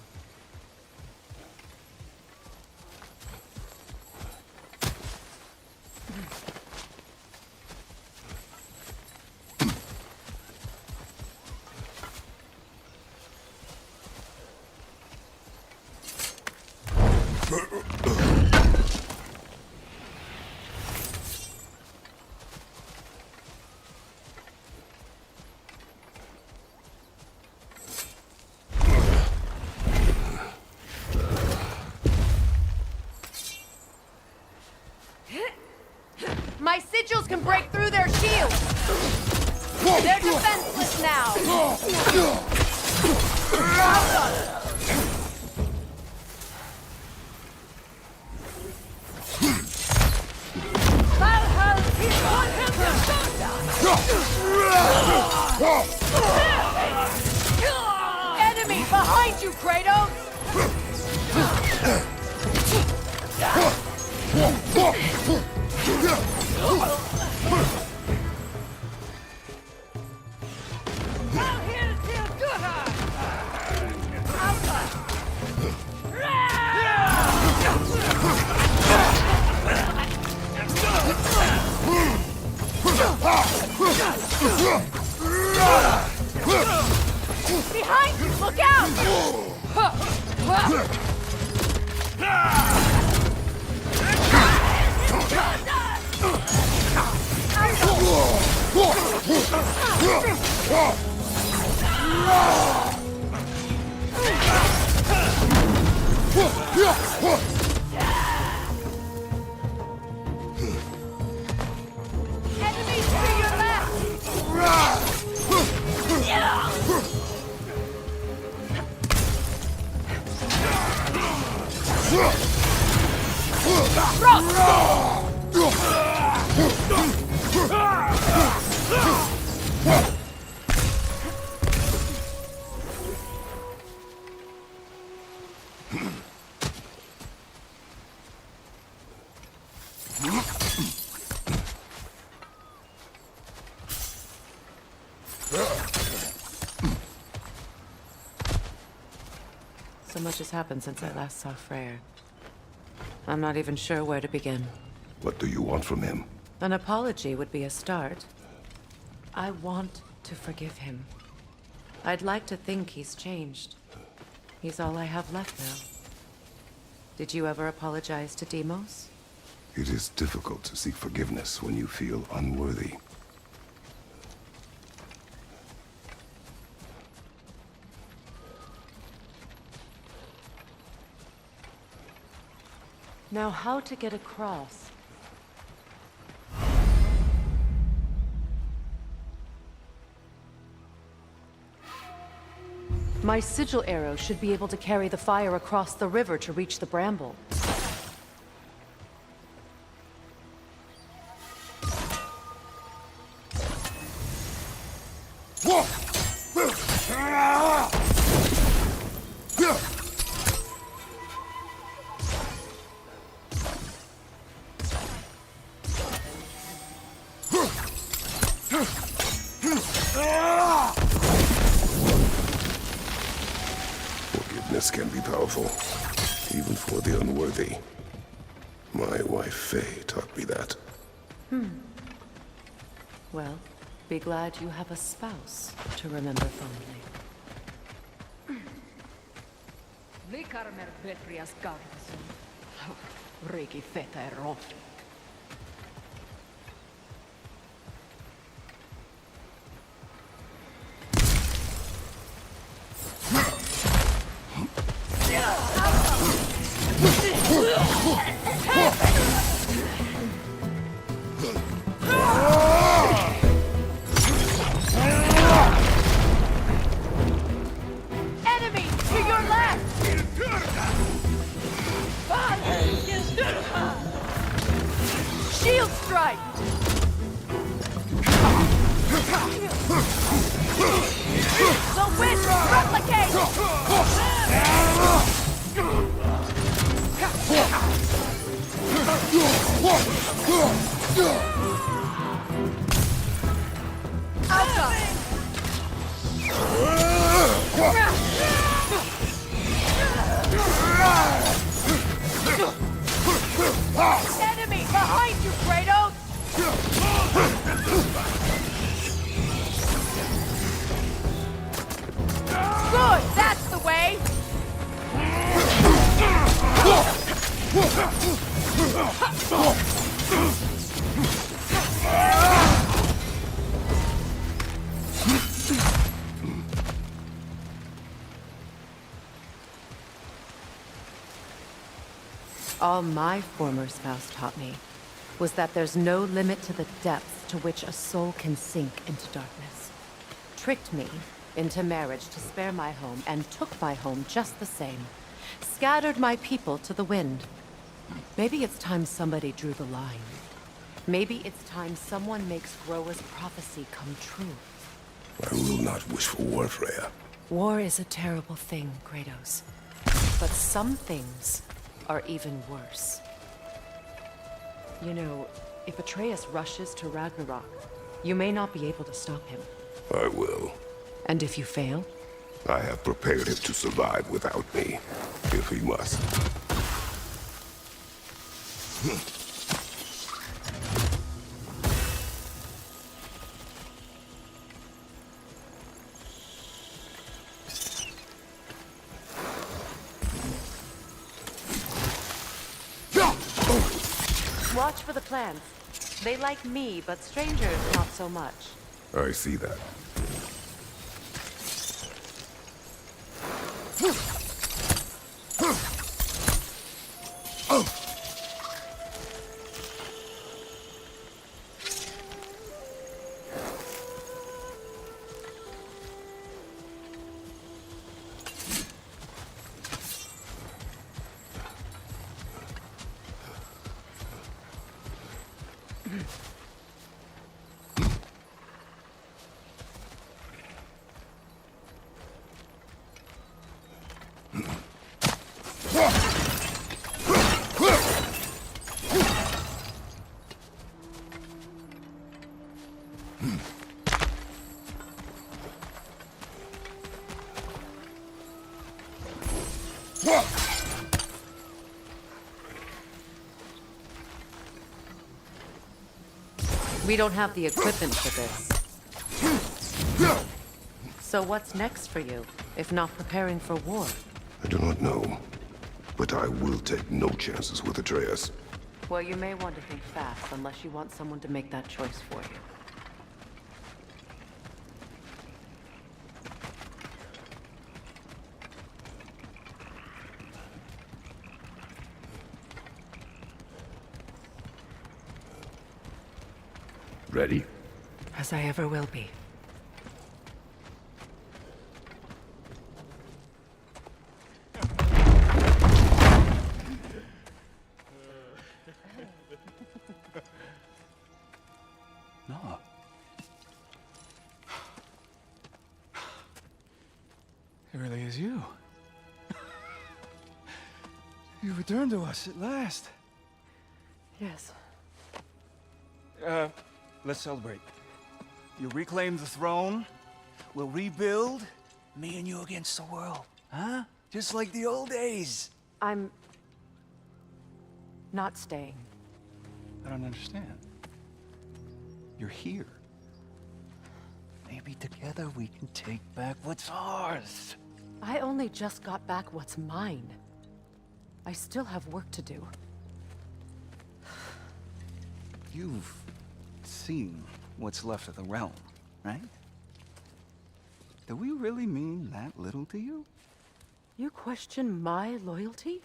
S1: My sigils can break through their shields! They're defenseless now! Enemy behind you, Kratos! Behind you! Look out! Enemies to your left! So much has happened since I last saw Freyr. I'm not even sure where to begin.
S2: What do you want from him?
S1: An apology would be a start. I want to forgive him. I'd like to think he's changed. He's all I have left now. Did you ever apologize to Deimos?
S2: It is difficult to seek forgiveness when you feel unworthy.
S1: Now, how to get across? My sigil arrow should be able to carry the fire across the river to reach the bramble.
S2: Forgiveness can be powerful, even for the unworthy. My wife Faye taught me that.
S1: Well, be glad you have a spouse to remember fondly.
S6: Vikarmer Petrias Gardason. Riki feta ero.
S1: Enemy to your left! Shield strike! The wind replicate! Enemy behind you, Kratos! Good, that's the way! All my former spouse taught me was that there's no limit to the depths to which a soul can sink into darkness. Tricked me into marriage to spare my home, and took my home just the same. Scattered my people to the wind. Maybe it's time somebody drew the line. Maybe it's time someone makes Groa's prophecy come true.
S2: I will not wish for war, Freya.
S1: War is a terrible thing, Kratos. But some things are even worse. You know, if Atreus rushes to Ragnarok, you may not be able to stop him.
S2: I will.
S1: And if you fail?
S2: I have prepared him to survive without me, if he must.
S1: Watch for the plants. They like me, but strangers not so much.
S2: I see that.
S1: We don't have the equipment for this. So what's next for you, if not preparing for war?
S2: I do not know, but I will take no chances with Atreus.
S1: Well, you may want to think fast, unless you want someone to make that choice for you.
S3: Ready?
S1: As I ever will be.
S5: No. It really is you. You returned to us at last.
S1: Yes.
S5: Let's celebrate. You reclaim the throne. We'll rebuild. Me and you against the world. Huh? Just like the old days.
S1: I'm... not staying.
S5: I don't understand. You're here. Maybe together we can take back what's ours.
S1: I only just got back what's mine. I still have work to do.
S5: You've seen what's left of the realm, right? Do we really mean that little to you?
S1: You question my loyalty?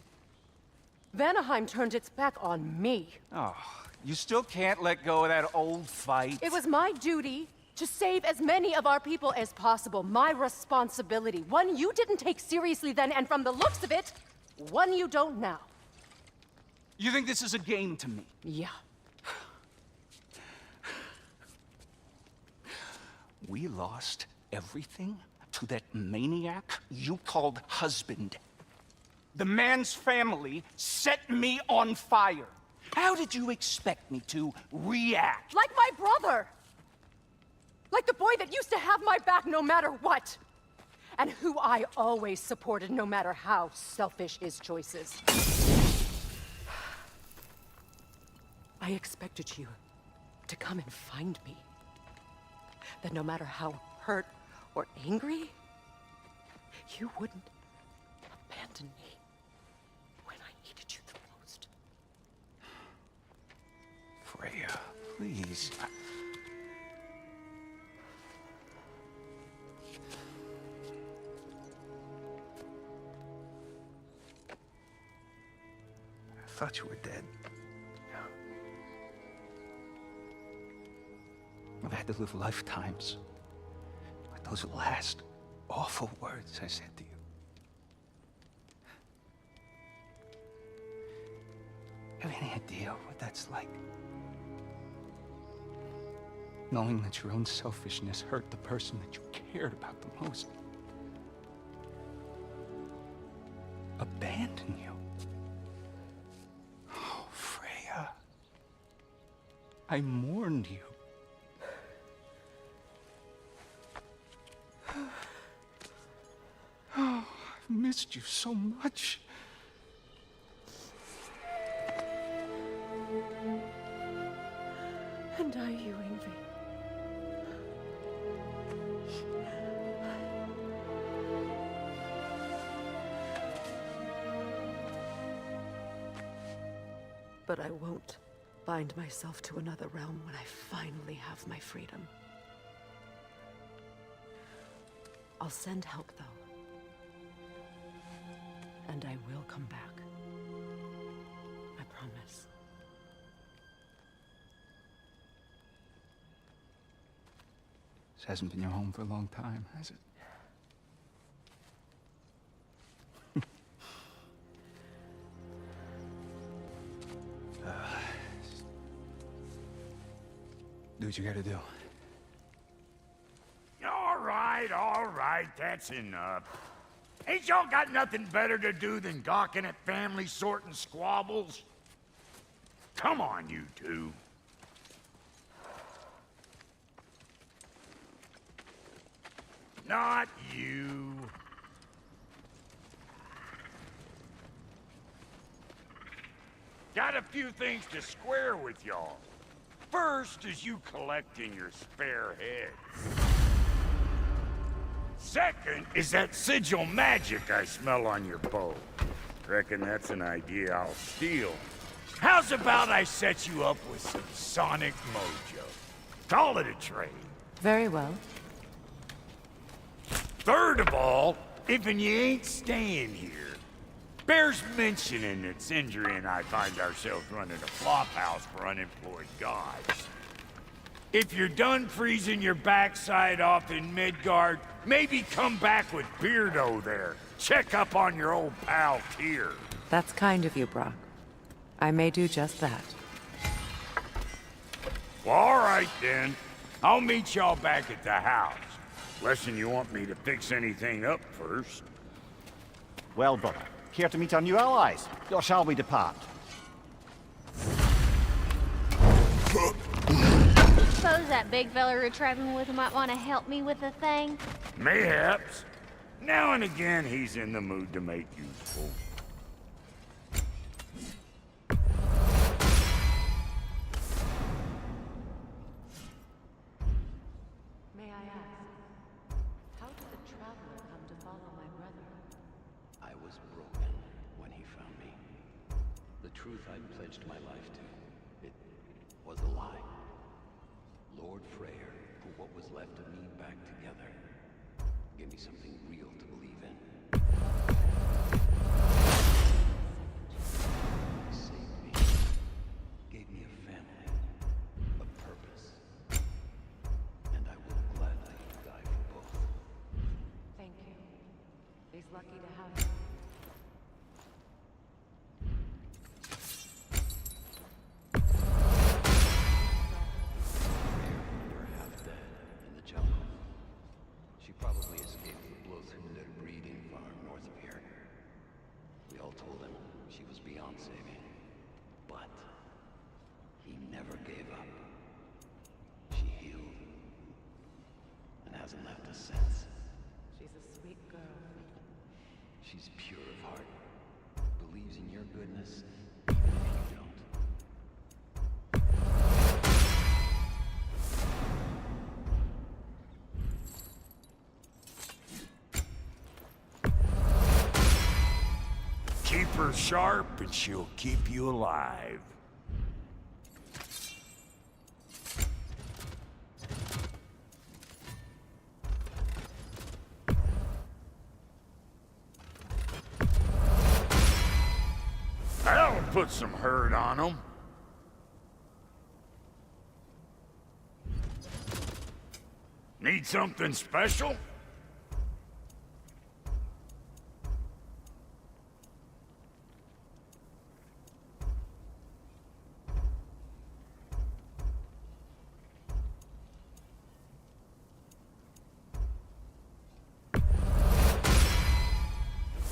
S1: Vanaheim turned its back on me.
S5: Oh, you still can't let go of that old fight?
S1: It was my duty to save as many of our people as possible. My responsibility. One you didn't take seriously then, and from the looks of it, one you don't now.
S5: You think this is a game to me?
S1: Yeah.
S5: We lost everything to that maniac you called husband. The man's family set me on fire. How did you expect me to react?
S1: Like my brother! Like the boy that used to have my back no matter what! And who I always supported no matter how selfish his choices. I expected you to come and find me. That no matter how hurt or angry, you wouldn't abandon me when I needed you the most.
S5: Freya, please. I thought you were dead. I've had to live lifetimes with those last awful words I said to you. Have any idea what that's like? Knowing that your own selfishness hurt the person that you cared about the most. Abandon you. Oh, Freya. I mourned you. Oh, I've missed you so much.
S1: And I you, Ingvi. But I won't bind myself to another realm when I finally have my freedom. I'll send help, though. And I will come back. I promise.
S5: This hasn't been your home for a long time, has it? Do what you gotta do.
S3: All right, that's enough. Ain't y'all got nothing better to do than gawking at family sorting squabbles? Come on, you two. Not you. Got a few things to square with y'all. First is you collecting your spare head. Second is that sigil magic I smell on your bow. Reckon that's an idea I'll steal. How's about I set you up with some sonic mojo? Call it a trade.
S1: Very well.
S3: Third of all, if you ain't staying here, bears mentioning that Sindri and I find ourselves running a flop house for unemployed gods. If you're done freezing your backside off in Midgard, maybe come back with Beardo there. Check up on your old pal Tyr.
S1: That's kind of you, Brock. I may do just that.
S3: Well, all right then. I'll meet y'all back at the house. Lesson you want me to fix anything up first.
S4: Well, brother, care to meet our new allies? Or shall we depart?
S6: Suppose that big fella you're traveling with might want to help me with a thing?
S3: Mayhaps. Now and again, he's in the mood to make useful.
S1: May I ask, how did the traveler come to follow my brother?
S7: I was broken when he found me. The truth I'd pledged my life to, it was a lie. Lord Freyr put what was left of me back together. Gave me something real to believe in. He saved me. Gave me a family. A purpose. And I will gladly die for both.
S1: Thank you. He's lucky to have you.
S7: Were half dead in the jungle. She probably escaped the Blothhunder breeding farm north of here. We all told him she was beyond saving. But he never gave up. She healed. And hasn't left us since.
S1: She's a sweet girl.
S7: She's pure of heart. Believes in your goodness, even if you don't.
S3: Keep her sharp and she'll keep you alive. That'll put some hurt on them. Need something special?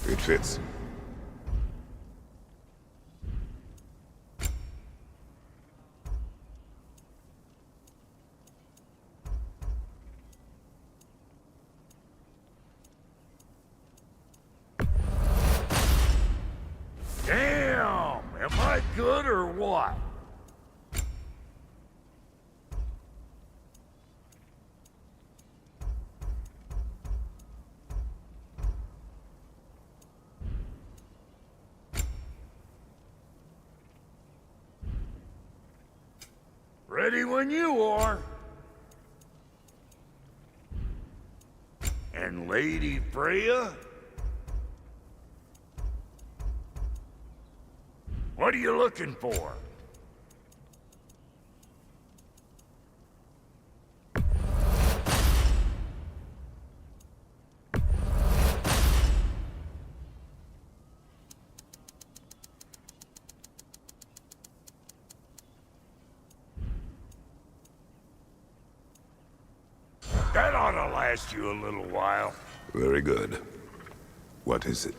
S2: It fits.
S3: Damn! Am I good or what? Ready when you are. And Lady Freya? What are you looking for? That ought to last you a little while.
S2: Very good. What is it?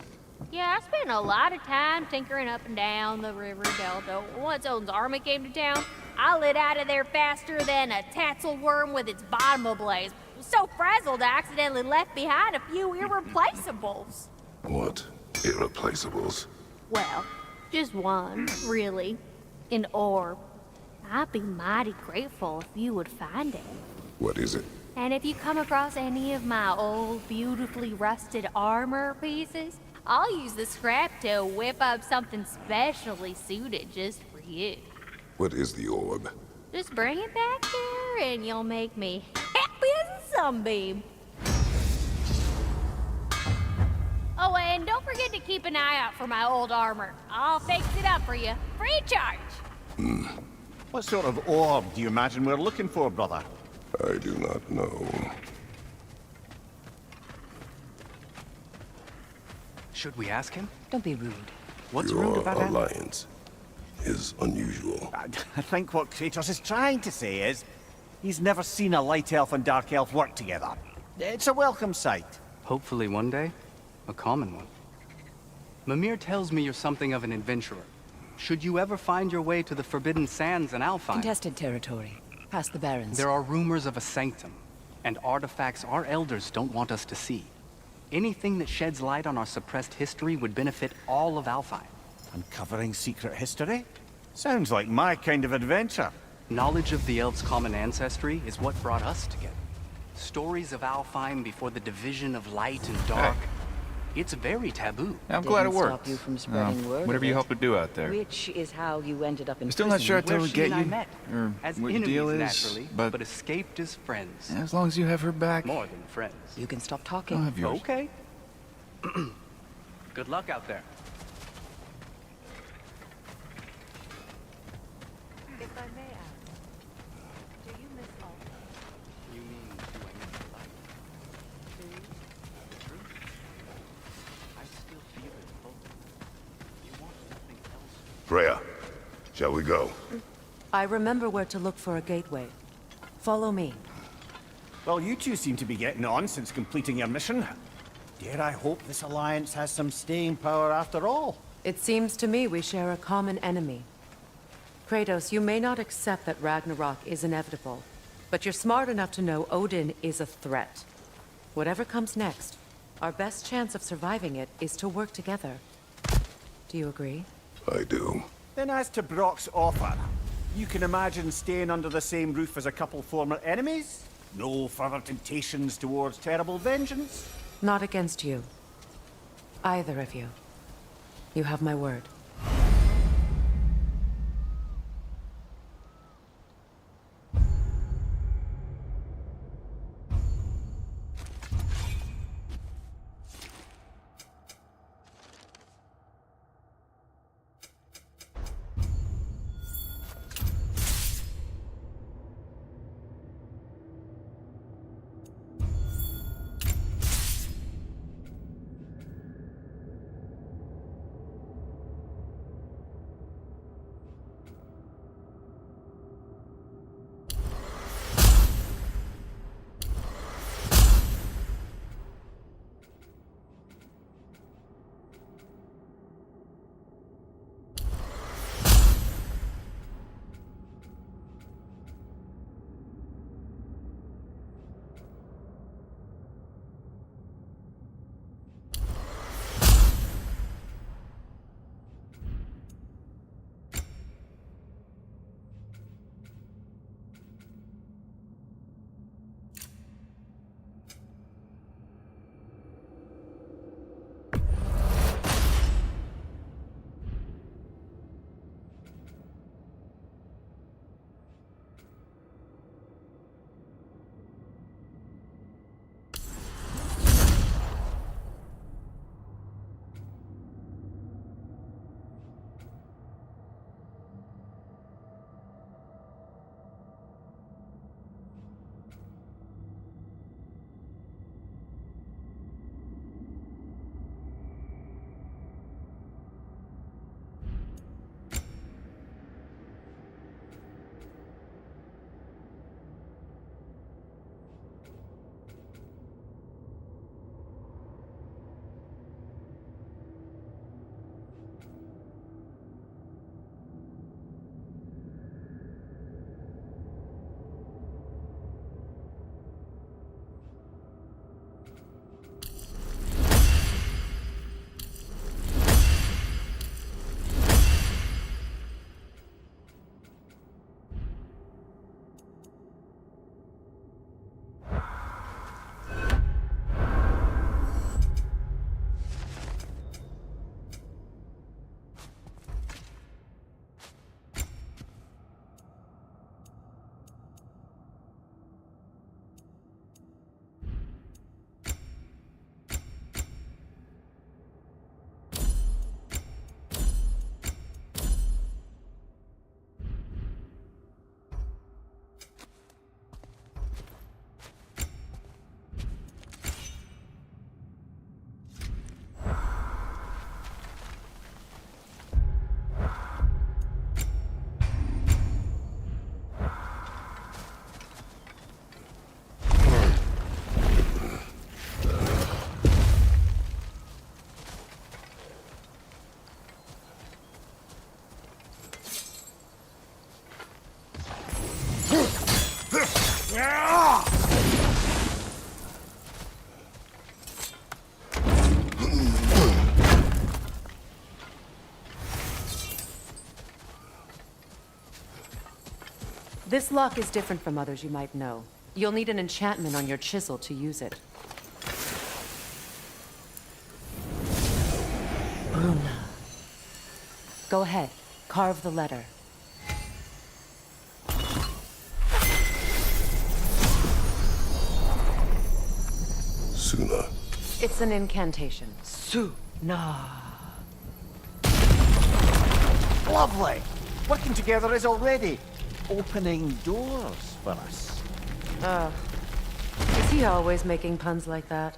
S6: Yeah, I spent a lot of time tinkering up and down the river delta. Once Odin's army came to town, I lit out of there faster than a tassel worm with its bottom ablaze. So frazzled, I accidentally left behind a few irreplaceables.
S2: What? Irreplaceables?
S6: Well, Just one, really. An orb. I'd be mighty grateful if you would find it.
S2: What is it?
S6: And if you come across any of my old, beautifully rusted armor pieces, I'll use the scrap to whip up something specially suited just for you.
S2: What is the orb?
S6: Just bring it back here and you'll make me happy as a sunbeam. Oh, and don't forget to keep an eye out for my old armor. I'll fix it up for you, free of charge.
S4: What sort of orb do you imagine we're looking for, brother?
S2: I do not know.
S8: Should we ask him?
S9: Don't be rude.
S8: What's rude
S2: Your
S8: about that?
S2: alliance is unusual.
S4: I think what Kratos is trying to say is he's never seen a light elf and dark elf work together. It's a welcome sight.
S8: Hopefully one day, a common one. Mimir tells me you're something of an adventurer. Should you ever find your way to the Forbidden Sands in Alfheim,
S9: Contested territory. Past the Barrens.
S8: there are rumors of a sanctum, and artifacts our elders don't want us to see. Anything that sheds light on our suppressed history would benefit all of Alfheim.
S4: Uncovering secret history? Sounds like my kind of adventure.
S8: Knowledge of the elves' common ancestry is what brought us together. Stories of Alfheim before the division of light and dark. It's very taboo.
S5: I'm glad it
S9: Didn't
S5: worked.
S9: stop you from spreading word
S5: Whatever
S9: of
S5: you
S9: it.
S5: hope to do out there.
S9: Which is how you ended up in
S5: I'm still not
S9: prison.
S5: sure I
S8: Where
S5: totally
S8: she
S5: get
S8: and I
S5: you,
S8: met,
S5: or
S8: as
S5: what your
S8: enemies
S5: deal is,
S8: naturally,
S5: but
S8: escaped as friends.
S5: as long as you have her back,
S8: More than friends.
S9: You can stop
S5: I'll
S9: talking.
S5: have yours.
S8: Okay. Good luck out there.
S1: If I may ask, do you miss all?
S8: You mean, do I need the light? The truth? I still feel it full. You want nothing else.
S2: Freya, shall we go?
S1: I remember where to look for a gateway. Follow me.
S4: Well, you two seem to be getting on since completing your mission. Dare I hope this alliance has some staying power after all?
S1: It seems to me we share a common enemy. Kratos, you may not accept that Ragnarok is inevitable, but you're smart enough to know Odin is a threat. Whatever comes next, our best chance of surviving it is to work together. Do you agree?
S2: I do.
S4: Then as to Brock's offer, you can imagine staying under the same roof as a couple former enemies? No further temptations towards terrible vengeance?
S1: Not against you. Either of you. You have my word. This lock is different from others you might know. You'll need an enchantment on your chisel to use it. Bruna. Go ahead. Carve the letter.
S2: Suna.
S1: It's an incantation. Suna.
S4: Lovely! Working together is already opening doors for us.
S1: Is he always making puns like that?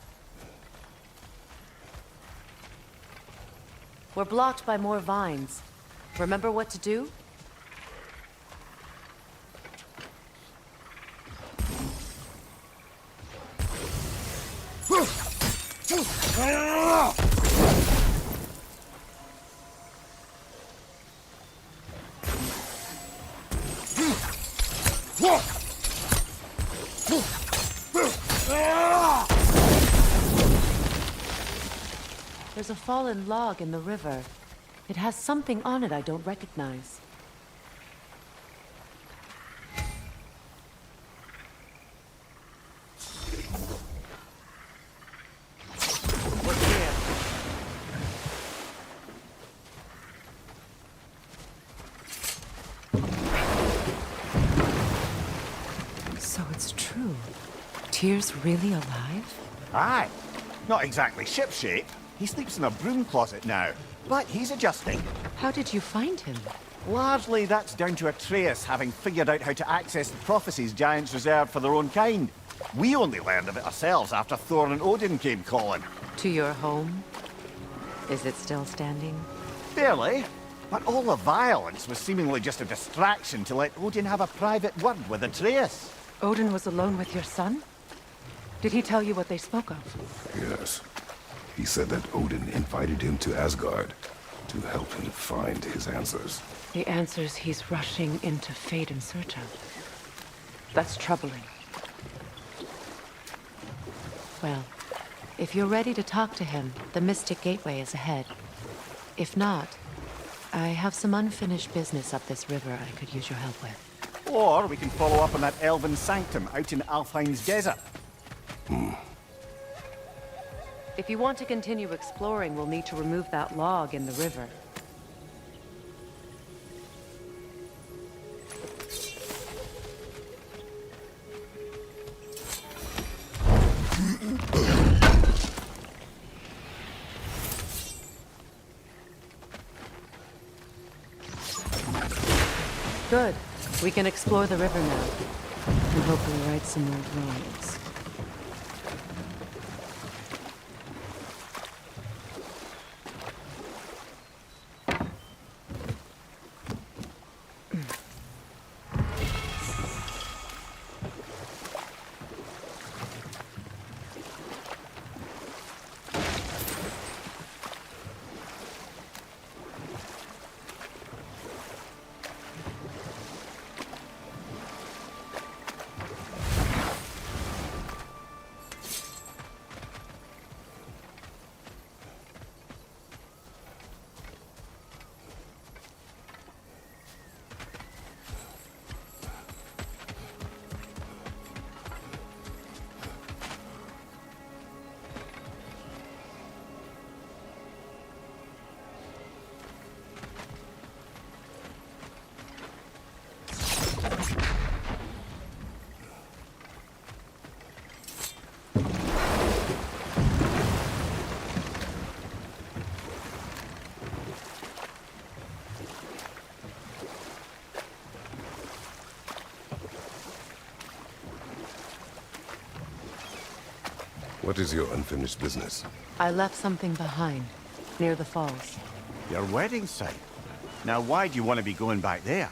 S1: We're blocked by more vines. Remember what to do? There's a fallen log in the river. It has something on it I don't recognize.
S4: What's here?
S1: So it's true. Tyr's really alive?
S4: Aye. Not exactly shipshape. He sleeps in a broom closet now, but he's adjusting.
S1: How did you find him?
S4: Largely, that's down to Atreus having figured out how to access the prophecies giants reserved for their own kind. We only learned of it ourselves after Thor and Odin came calling.
S1: To your home? Is it still standing?
S4: Barely. But all the violence was seemingly just a distraction to let Odin have a private word with Atreus.
S1: Odin was alone with your son? Did he tell you what they spoke of?
S2: Yes. He said that Odin invited him to Asgard to help him find his answers.
S1: The answers he's rushing into fate in search of. That's troubling. Well, if you're ready to talk to him, the Mystic Gateway is ahead. If not, I have some unfinished business up this river I could use your help with.
S4: Or we can follow up on that elven sanctum out in Alfheim's desert.
S1: If you want to continue exploring, we'll need to remove that log in the river. Good. We can explore the river now. And hopefully right some more drawings.
S2: What is your unfinished business?
S1: I left something behind, near the falls.
S4: Your wedding site. Now, why do you want to be going back there?